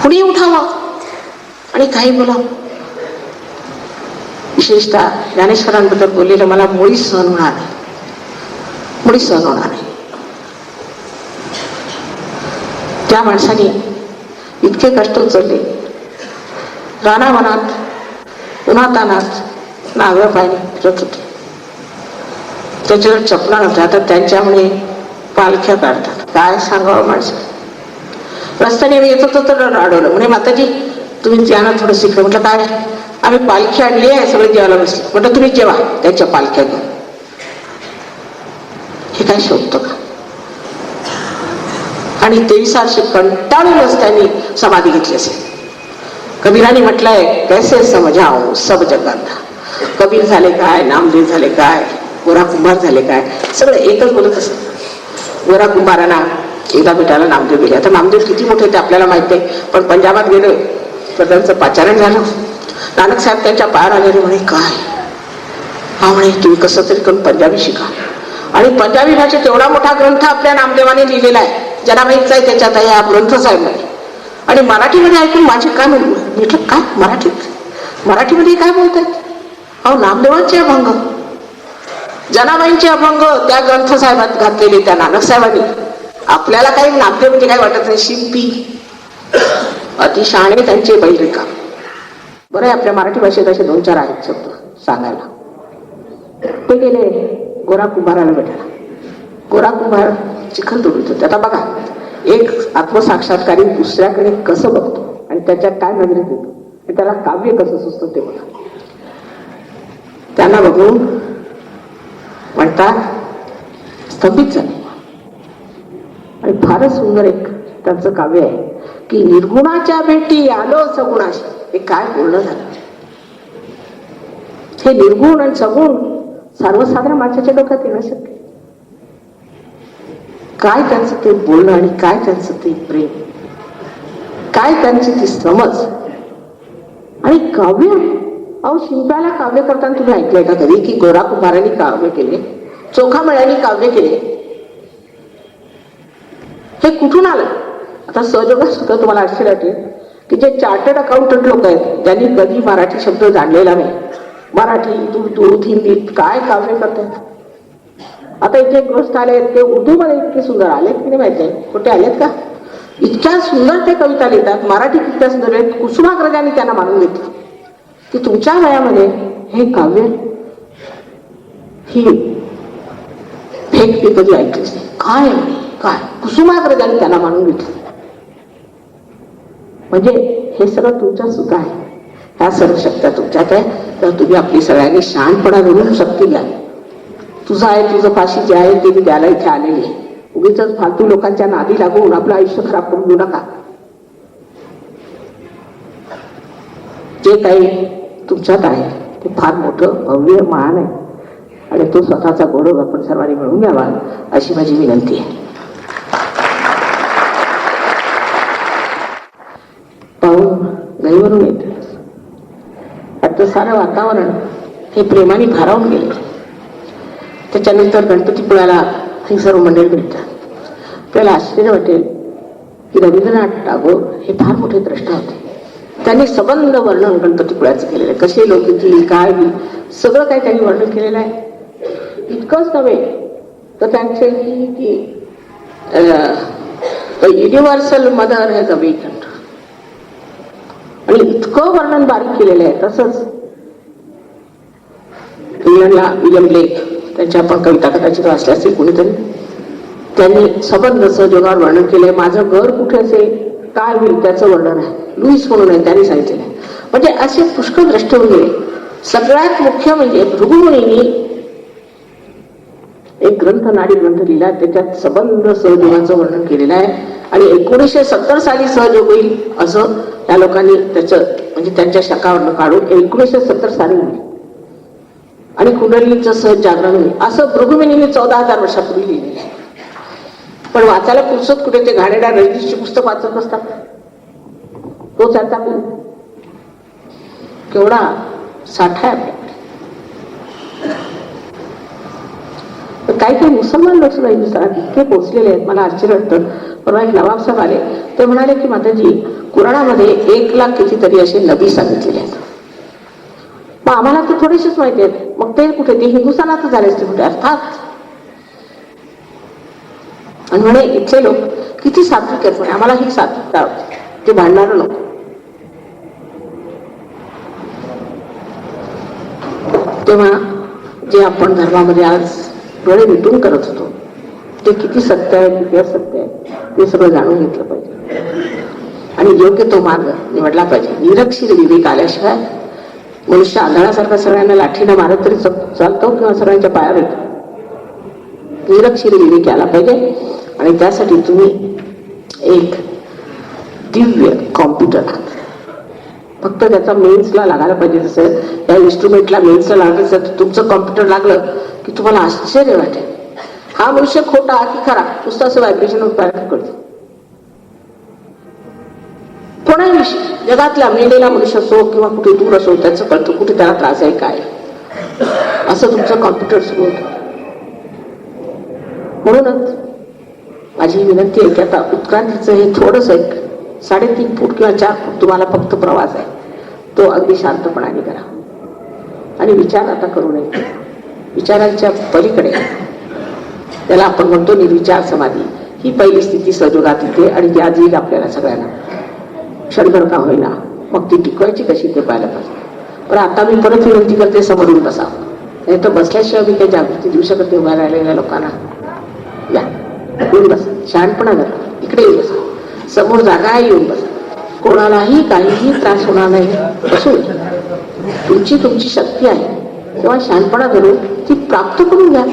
कुणी उठावं आणि काही बोलावं. विशेषतः ज्ञानेश्वरांबद्दल बोललेलं मला मुळीच सहन होणार नाही, मुळीच सहन होणार नाही. त्या माणसाने इतके कष्ट उचलले, रानावनात उन्हातानात नागळ पाणी फिरत होते, त्याच्यावर चपला नव्हत्या. आता त्यांच्यामुळे पालख्या काढतात, काय सांगावं माणसं. रस्त्याने येत होतो तर अडवलं, म्हणे माताजी तुम्ही ज्यांना थोडं शिकलं. म्हटलं काय? आम्ही पालखी आणली आहे, सगळे जेवायला बसले. म्हटलं तुम्ही जेवा त्यांच्या पालख्या घेऊन. हे काय शोधतो का? आणि 23 वर्षे कंटाळूनच त्यांनी समाधी घेतली असेल. कबीराने म्हटलंय कैसे समजावं सब जगांना. कबीर झाले काय, नामदेव झाले काय, गोरा कुंभार झाले काय, सगळं एकच बोलत असत. गोरा कुंभारांना एकदा भेटायला नामदेव गेले. आता नामदेव किती मोठे ते आपल्याला माहित नाही, पण पंजाबात गेले तर त्यांचं पाचारण झालं. नानक साहेब त्यांच्या पायावर आलेले, म्हणे काय? हा म्हणे तुम्ही कसं तरी करून पंजाबी शिका. आणि पंजाबी भाषेत एवढा मोठा ग्रंथ आपल्या नामदेवाने लिहिलेला आहे, ज्यांना माहित आहे त्याच्यात आहे हा ग्रंथ साहेब म्हणे. आणि मराठीमध्ये ऐकून माझे काय म्हटलं काय मराठीमध्ये काय बोलतात? अहो नामदेवांचे अभंग, जनाबाईंचे अभंग त्या ग्रंथ साहेबात घातलेले त्या नानक साहेबांनी. आपल्याला काही नामदेव म्हणजे काय वाटत नाही, शिंपी अतिशहाणे त्यांचे बैरिका. बरं आहे आपल्या मराठी भाषेत असे 2-4 आहेत शब्द सांगायला. ते गेले गोरा कुंभाराला भेटायला. गोरा कुंभार चिखल तोडत होते. आता बघा एक आत्मसाक्षात्कारी दुसऱ्याकडे कसं बघतो आणि त्याच्यात काय नजरेत येतो आणि त्याला काव्य कसं सुचतं ते बघा. त्यांना बघून म्हणतात स्तंभित झाले. आणि फारच सुंदर एक त्यांचं काव्य आहे की निर्गुणाच्या भेटी आलो सगुणाशी. हे काय बोलणं झालं. हे निर्गुण आणि सगुण सर्वसाधारण माणसाच्या डोक्यात येणं शक्य. काय त्यांचं ते बोलणं आणि काय त्यांचं ते प्रेम, काय त्यांची ती समज आणि काव्य. अहो शिंप्याला काव्य करताना तुम्ही ऐकलंय का कधी की गोरा कुंभारांनी काव्य केले, चोखामळ्यांनी काव्य केले? हे कुठून आलं? आता सहजोगच सुद्धा तुम्हाला आश्चर्य वाटेल की जे चार्टर्ड अकाउंटंट लोक आहेत ज्यांनी कधी मराठी शब्द जाणलेला नाही, मराठी उर्दू हिंदीत काय काव्य करतात. आता इथे एक गोष्ट आले ते उर्दू मध्ये इतके सुंदर आलेत की नाही माहिती आहे, कुठे आलेत का? इतक्या सुंदर ते कविता लिहितात. मराठी इतक्या सुंदर आहेत. कुसुमाग्रजांनी त्यांना मानून घेतलं की तुमच्या वयामध्ये हे काव्य ही भेट ते कधी ऐकलीच नाही. काय काय कुसुमाग्रजांनी त्यांना मानून घेतलं. म्हणजे हे सगळं तुमच्या सुद्धा आहे. ह्या सर्व शक्त्या तुमच्यात आहे. तर तुम्ही आपली सगळ्यांनी शहाणपणा धरून शक्ती घ्या. तुझं आहे तुझं फाशी जे आहे ते मी द्यायला इथे आलेली आहे. उगीच फालतू लोकांच्या नादी लागून आपलं आयुष्य खराब करून घेऊ नका. जे काही तुमच्यात आहे ते फार मोठं भव्य महान आहे आणि तो स्वतःचा गौरव आपण सर्वांनी मिळवून घ्यावा अशी माझी विनंती आहे. पाहून घरीवरून येते आता सारं वातावरण हे प्रेमाने भारावून गेले. त्याच्यानंतर गणपतीपुळ्याला हे सर्व मंडळी भेटतात. आपल्याला आश्चर्य वाटेल की रवींद्रनाथ टागोर हे फार मोठे द्रष्टा होते. त्यांनी सबंध वर्णन गणपतीपुळ्याचं केलेलं आहे. कसे लोक येतील, काय होईल, सगळं काही त्यांनी वर्णन केलेलं आहे. इतकंच नव्हे तर त्यांचे की युनिव्हर्सल मदर हॅज अवेकन्ड आणि इतकं वर्णन बारीक केलेलं आहे. तसंच इंग्लंडला विलियम ब्लेक त्यांच्या आपण कविता कदाचित वाचल्या असेल कुणीतरी, त्यांनी सबंध सहजोगावर वर्णन केलंय. माझं घर कुठे असेल, काय होईल त्याचं वर्णन आहे. लुईस म्हणून आहे, त्यांनी सांगितलेलं आहे. म्हणजे असे पुष्कळ द्रष्टे वगैरे. सगळ्यात मुख्य म्हणजे भृगुमुनींनी एक ग्रंथ, नाडी ग्रंथ लिहिला, त्याच्यात सबंध सहयोगाचं वर्णन केलेलं आहे. आणि 1970 साली सहयोग होईल असं त्या लोकांनी त्याचं म्हणजे त्यांच्या शकावरनं काढून 1970 साली होईल आणि कुंडलीचं सहज जागरण होईल असं भृगुमुनींनी 14,000 वर्षापूर्वी लिहिलेलं आहे. पण वाचायला पुस्तक कुठे ते घाणेरड्या रजनीशची पुस्तक वाचत असतात. तो त्यांचा केवढा साठा आहे आपल्याकडे. काही काही मुसलमान लोक सुद्धा हिंदुस्थानात इतके पोहोचलेले आहेत, मला आश्चर्य वाटतं. परवा एक नवाब साहेब आले, ते म्हणाले की माताजी कुराणामध्ये 1,00,000 कितीतरी असे नबी सांगितलेले आहेत. मग आम्हाला तर थोडेसेच माहिती आहेत. मग ते कुठे, ते हिंदुस्थानातच झाले असते कुठे अर्थात. आणि म्हणे इथले लोक किती सात्विक आहेत, म्हणे आम्हाला ही सात्विकता आवडते, ते भांडणारं नको. तेव्हा जे आपण धर्मामध्ये आज डोळे मिटून करत होतो ते किती सत्य आहे, किती असत्य आहे, ते सगळं जाणून घेतलं पाहिजे आणि योग्य तो मार्ग निवडला पाहिजे. निरक्षीर विवेक आल्याशिवाय मनुष्य आंधळासारखा सगळ्यांना लाठीनं मारत तरी चालतो किंवा सगळ्यांच्या पायावर येतो. निरक्षीर विवेक आला पाहिजे आणि त्यासाठी तुम्ही एक दिव्य कॉम्प्युटर आहात. फक्त त्याचा मेन्सला लागायला पाहिजे. जसं या इन्स्ट्रुमेंटला मेन्सला लागायचं तर तुमचं कॉम्प्युटर लागलं की तुम्हाला आश्चर्य वाटेल, हा मनुष्य खोटा की खरा, नुसतं असं व्हायब्रेशन उत्पादन करतो. कोणाही विषयी जगातला मेलेला मनुष्य असो किंवा कुठे दूर असो त्याचं कळतं कुठे त्याला त्रास आहे काय, असं तुमचं कॉम्प्युटर सुरू होतं. म्हणूनच माझी विनंती आहे की आता उत्क्रांतीचं हे थोडंसं एक 3.5 फूट किंवा 4 फूट तुम्हाला फक्त प्रवास आहे, तो अगदी शांतपणाने करा आणि विचार आता करू नये. विचारांच्या पलीकडे त्याला आपण म्हणतो निर्विचार समाधी, ही पहिली स्थिती सहयोगात येते आणि ती आज येईल आपल्याला सगळ्यांना. क्षणभर का होईना, मग ती टिकवायची कशी ते पाहायला पाहिजे. पण आता मी परत विनंती करते, समोरून बसा. नाही तर बसल्याशिवाय मी काही जागृती देऊ शकत नाही. उभ्या राहिलेल्या लोकांना या येऊन बसा, शहाणपणा करा, इकडे येऊन बसा, समोर जागा आहे येऊन बसा. कोणालाही काहीही त्रास होणार नाही. बसून तुमची शक्ती आहे तेव्हा शहाणपणा धरून ती प्राप्त करून घ्या.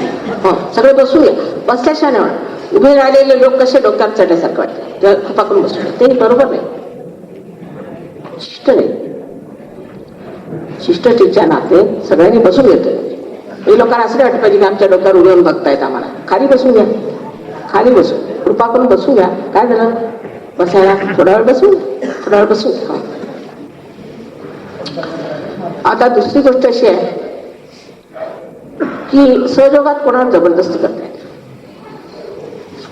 सगळे बसून घ्या. बसल्याशिवाय नाही. उभे राहिलेले लोक कसे डोक्यात चढल्यासारखं वाटतं, तेव्हा कृपा करून बसून घ्या. ते बरोबर नाही, शिष्ट नाही. शिष्टतेच्या नाते सगळ्यांनी बसून घेतोय. हे लोकांना असं वाटतं पाहिजे की आमच्या डोक्यावर उभे येऊन बघतायत आम्हाला. खाली बसून घ्या, खाली बसून कृपा करून बसून घ्या. काय झालं बसायला, थोडा वेळ बसून, थोडा वेळ बसून. आता दुसरी गोष्ट अशी आहे की सहयोगात कोणावर जबरदस्ती करतायत,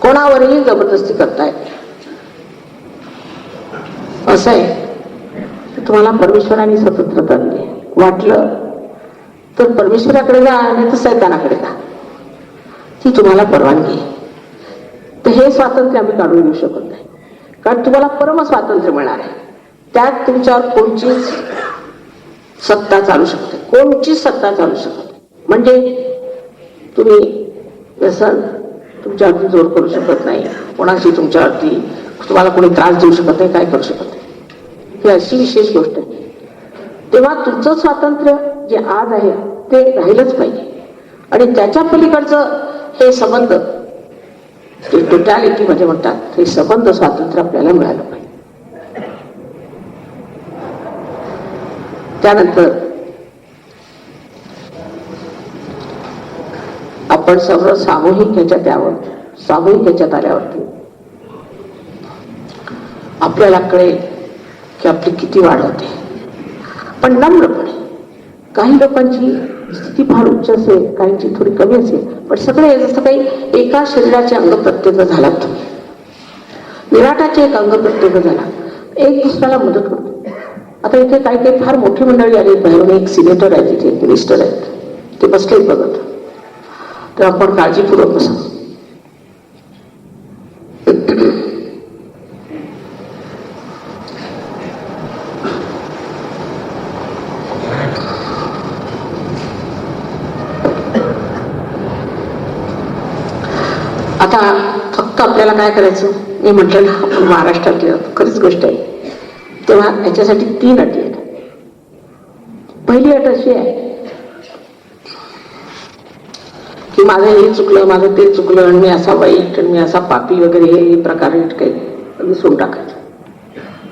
कोणावरही जबरदस्ती करतायत. असं आहे की तुम्हाला परमेश्वराने स्वतंत्रता दिली, वाटलं तर परमेश्वराकडे जा नाही तर सैतानाकडे जा, ती तुम्हाला परवानगी आहे. तर हे स्वातंत्र्य आम्ही काढून घेऊ शकत नाही, कारण तुम्हाला परम स्वातंत्र्य मिळणार आहे. त्यात तुमच्यावर कोणचीच सत्ता चालू शकते, कोणचीच सत्ता चालू शकते. म्हणजे तुम्ही व्यसन तुमच्यावरती जोर करू शकत नाही, कोणाशी तुमच्यावरती तुम्हाला कोणी त्रास देऊ शकत नाही, काय करू शकत नाही. ही अशी विशेष गोष्ट आहे. तेव्हा तुमचं स्वातंत्र्य जे आज आहे ते राहिलंच पाहिजे आणि त्याच्या पलीकडचं हे संबंध ते टोटॅलिटी मध्ये म्हणतात, हे संबंध स्वातंत्र्य आपल्याला मिळालं पाहिजे. त्यानंतर पण सर्व सामूहिक ह्याच्यात आल्यावरती आपल्याला कळेल की आपली किती वाढ होते. पण नम्रपणे. काही लोकांची स्थिती फार उच्च असेल, काहींची थोडी कमी असेल, पण सगळे जसं काही एका शरीराचे अंग प्रत्यंग झालात तुम्ही. विराटाचे एक अंग प्रत्यंग झाला, एक दुसऱ्याला मदत करतो. आता इथे काही काही फार मोठी मंडळी आली बाहेरून, एक सिनेटर आहे तिथे, एक मिनिस्टर आहेत, ते बसलेच बघत. तर आपण काळजीपूर्वक बसा. आता फक्त आपल्याला काय करायचं, मी म्हटलं ना आपण महाराष्ट्रातली खरीच गोष्ट आहे. तेव्हा याच्यासाठी 3 अटी आहेत. पहिली अट अशी आहे की माझं हे चुकलं, माझं ते चुकलं, आणि मी असा वाईट, आणि मी असा पापी वगैरे हे प्रकार काही विसरून टाकायचं.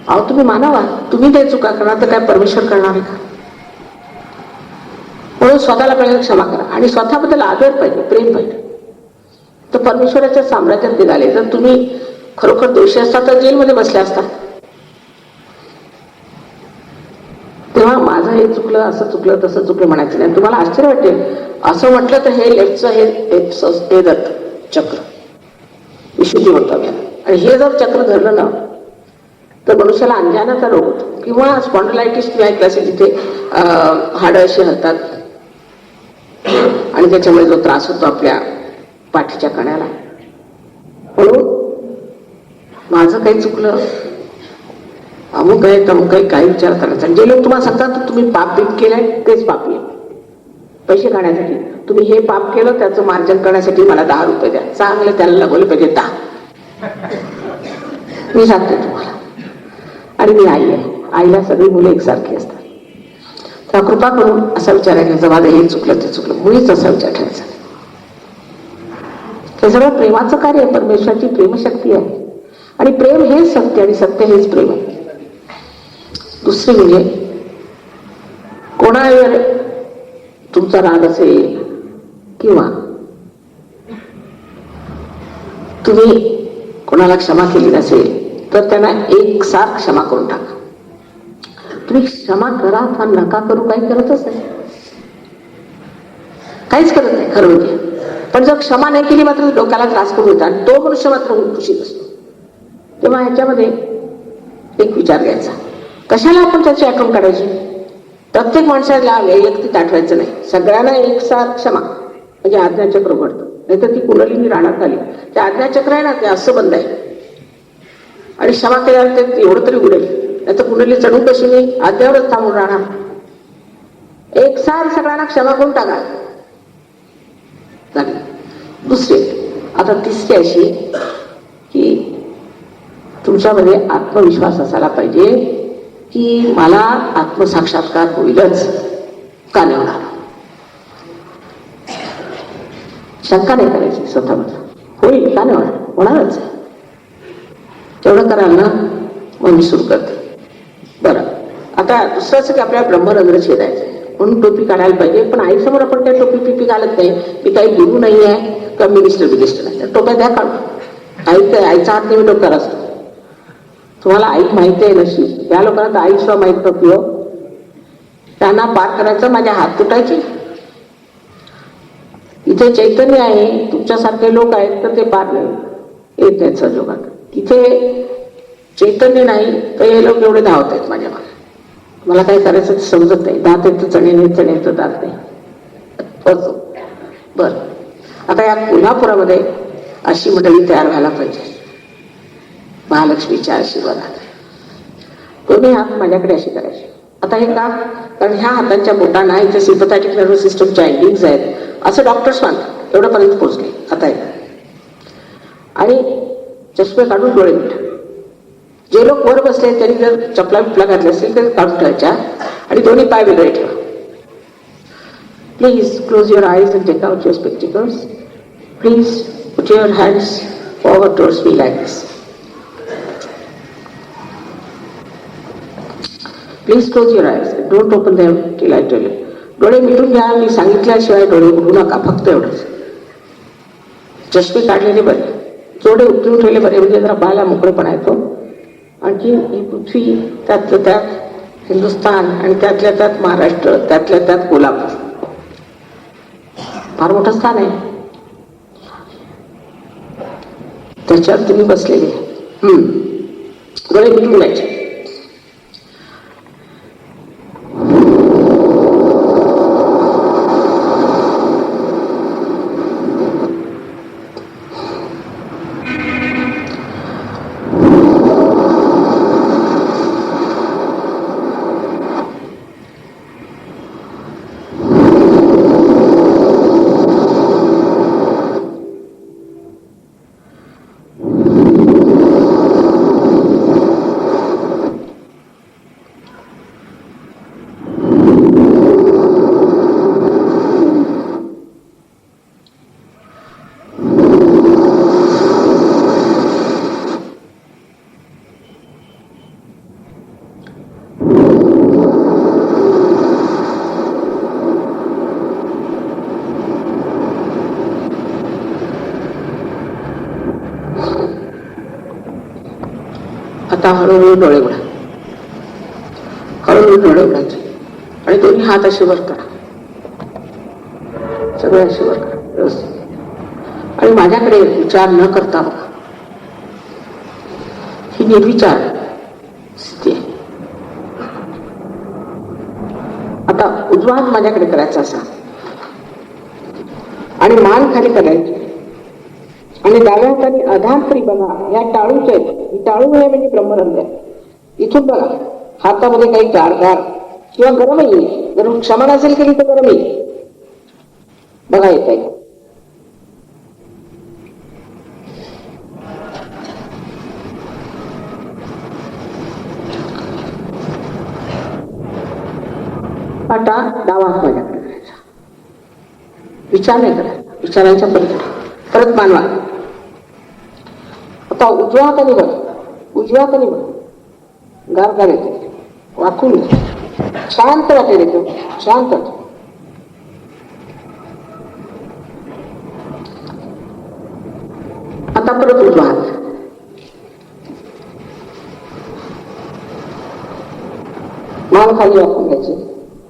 अहो तुम्ही मानवा, तुम्ही काही चुका करणार तर काय परमेश्वर करणार आहे का? म्हणून स्वतःला कळलं क्षमा करा, आणि स्वतःबद्दल आदर पाहिजे, प्रेम पाहिजे. तर परमेश्वराच्या साम्राज्यात निघाले. जर तुम्ही खरोखर दोषी असता तर जेलमध्ये बसले असता. तेव्हा माझं हे चुकलं, असं चुकलं, तसं चुकलं म्हणायचं नाही. तुम्हाला आश्चर्य वाटेल, असं म्हटलं तर हे लेफ्टचं हे चक्र विशुद्धी म्हणतो. आणि हे जर चक्र धरलं ना तर मनुष्याला अंजानाचा रोग होतो, किंवा स्पॉन्डिलायटिस तुम्ही ऐकलं असेल, जिथे हाडं अशी हलतात आणि त्याच्यामुळे जो त्रास होतो आपल्या पाठीच्या कण्याला. म्हणून माझं काही चुकलं, अमुक आहे तमुक आहे, काही विचार करायचा. जे लोक तुम्हाला सांगतात तुम्ही पाप बीप केलंय तेच पापी आहे, पैसे काढण्यासाठी तुम्ही हे पाप केलं, त्याचं मार्जन करण्यासाठी मला 10 रुपये द्या, चांगलं त्याला लगवले पाहिजे 10. मी सांगते तुम्हाला, आणि मी आई आहे, आईला सगळी मुलं एकसारखी असतात. तर कृपा करून असा विचार करायचा, माझं हे चुकलं ते चुकलं, मुळीच असा विचार ठेवायचा. हे सगळं प्रेमाचं कार्य आहे, परमेश्वराची प्रेमशक्ती आहे, आणि प्रेम हेच सत्य, आणि सत्य हेच प्रेम आहे. दुसरी म्हणजे कोणावर तुमचा राग असेल किंवा तुम्ही कोणाला क्षमा केली नसेल तर त्यांना एकसार क्षमा करून टाका. तुम्ही क्षमा करा का नका करू काही करतच नाही, काहीच करत नाही खरं म्हणजे. पण जर क्षमा नाही केली मात्र डोक्याला त्रास करून येतात, आणि तो मनुष्य मात्र खुशीत असतो. तेव्हा ह्याच्यामध्ये एक विचार घ्यायचा, कशाला आपण त्याची आठवण काढायची. प्रत्येक माणसाला वैयक्तिक आठवायचं नाही, सगळ्यांना एकसार क्षमा, म्हणजे आज्ञाचक्र घडतं. नाही तर ती कुंडलिनी राहण्यात आली, ते आज्ञाचक्र आहे ना ते असं बंद आहे, आणि क्षमा केल्यावर ते एवढं तरी उडेल. नाही तर कुंडली चढून कशी मी आज्ञावरच थांबून राहणार. एकसार सगळ्यांना क्षमा करून टाका. दुसरी, आता तिसरी अशी की तुमच्यामध्ये आत्मविश्वास असायला पाहिजे की मला आत्मसाक्षात्कार होईलच, का नाही होणार. शंका नाही करायची स्वतःमध्ये, होईल का नाही होणार, होणारच. तेवढं कराल ना मग मी सुरू करते. बरं, आता दुसरं असं की आपल्याला ब्रह्मरंध्र छेदायचं म्हणून टोपी काढायला पाहिजे. पण आईसमोर आपण त्या टोपी पिपी घालत नाही. मी काही गुरु नाही आहे का मिनिस्टर नाही, टोप्या द्या काढून. आईचा हात नेहमी डोक्यावर असतो. तुम्हाला आई माहिती आहे नशी, या लोकांना तर आईशिवाय माहित नव्हती हो. त्यांना पार करायचं, माझ्या हात तुटायचे. इथे चैतन्य आहे, तुमच्यासारखे लोक आहेत तर ते पार नाही येत आहेत सहयोगात. तिथे चैतन्य नाही तर हे लोक एवढे धावत आहेत माझ्या मागे. मला काय करायचं ते समजत नाही. दात येत तर चणे नाही, चणे तर दात नाही. बर, आता या कोल्हापुरामध्ये अशी मंडळी तयार व्हायला पाहिजे महालक्ष्मीच्या आशीर्वादाने. दोन्ही हात माझ्याकडे अशी करायचे. आता हे का, कारण ह्या हातांच्या बोटांना इथे सिम्पथॅटिक नर्वस सिस्टमच्या एंडिंग्स आहेत असं डॉक्टर्स मानतात. एवढंपर्यंत पोहोचले. आता आणि चष्मे काढून डोळे मिठा. जे लोक वर बसले त्यांनी जर चपला बिपला घातल्या असतील तर काढून ठेवायच्या, आणि दोन्ही पाय वेगळे ठेवा. Please close your eyes and take out your spectacles. Please put your hands forward towards me like this. Please close your eyes, don't open them till I tell you. डोळे मिटून घ्या, मी सांगितल्याशिवाय डोळे उघडू नका, फक्त एवढंच. चष्मे काढलेले बरे, जोडे उतरून ठेवले बरे, म्हणजे जरा बाला मोकळेपणा येतो. आणखी ही पृथ्वी, त्यातल्या त्यात हिंदुस्थान, आणि त्यातल्या त्यात महाराष्ट्र, त्यातल्या त्यात कोल्हापूर, फार मोठं स्थान आहे. त्याच्यात तुम्ही बसलेले. डोळे मिटून जायचे. आता हळूहळू डोळे उघडा. हळूहळू डोळे उघडायचे आणि दोन्ही हात असे वर करा, सगळे असे वर करा व्यवस्थित. आणि माझ्याकडे विचार न करता बघा. ही निर्विचार स्थिती आहे. आता उजवा हात माझ्याकडे करायचा असा आणि मान खाली करायची, आणि डाव्या हाताने अधांतरी बघा. या टाळूचे आहेत, ही टाळू आहे म्हणजे ब्रह्मरंध्र आहे. इथून बघा, हातामध्ये काही गारगार किंवा गरम येईल. जर क्षमण असेल केली तर गरम येईल. बघा येत आहे. आता डावा हात माझ्याकडे करायचा. विचार नाही करायचा, विचारायच्या परत मानवा. आता उजव्या हाताने बघ, उजव्या हाताने बघ. गारगार येते, वाकून शांत वाटेल येतो, शांत. आता परत उजवा हात. मान खाली वाकून घ्यायची.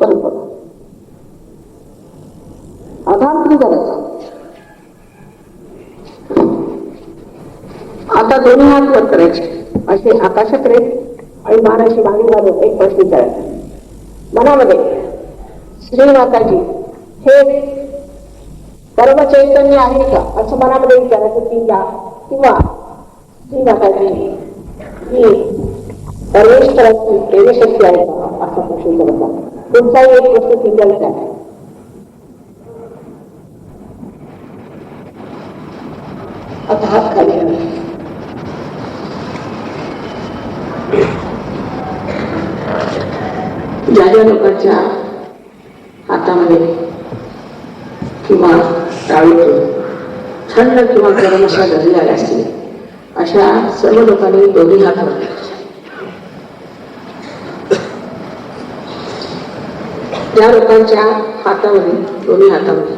परत बघा, अधांतरी करायचा. आता दोन्ही हात वर करायचे असे आकाशाकडे, आणि मान अशी मागे घालून एक प्रश्न विचारायचा मनामध्ये. श्रीमाताजी हे परमचैतन्य आहे का, असं मनामध्ये विचारायचं 3दा. किंवा श्रीमाताजी ही परमेश्वराची प्रेमशक्ती आहे का, असा प्रश्न विचारायचा. कोणताही एक प्रश्न 3दा विचारायचा. आता हात खाली घालायचे. ज्या ज्या लोकांच्या हातामध्ये किंवा टाळीतून थंड किंवा गरम अशा लहरी आल्या असतील, अशा सर्व लोकांनी दोन्ही हात वर करायचे. ज्या लोकांच्या हातामध्ये, दोन्ही हातामध्ये,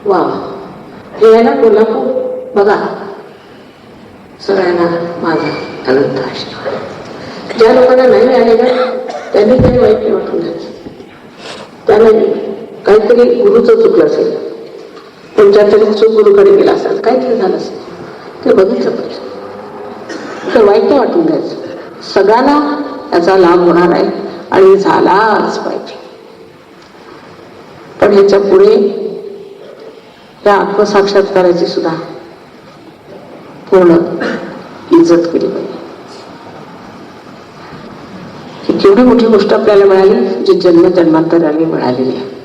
वा हे आहे ना कोल्हापूर, बघा सगळ्यांना माझा अनंत आशीर्वाद. ज्या लोकांना नाही मिळालेलं त्यांनी काही वाईट नाही वाटून घ्यायचं. त्याने काहीतरी गुरुचं चुकलं असेल, कोणत्यातरी चूक गुरुकडे गेला असेल, काहीतरी झालं असेल, ते बघितलं पाहिजे. तर वाईट नाही वाटून घ्यायचं. सगळ्यांना याचा लाभ होणार आहे आणि झालाच पाहिजे. पण ह्याच्या पुढे या आत्मसाक्षात्काराची सुद्धा पूर्ण इज्जत केली पाहिजे. ही केवढी मोठी गोष्ट आपल्याला मिळाली, जी जन्मजन्मांतराने मिळालेली आहे.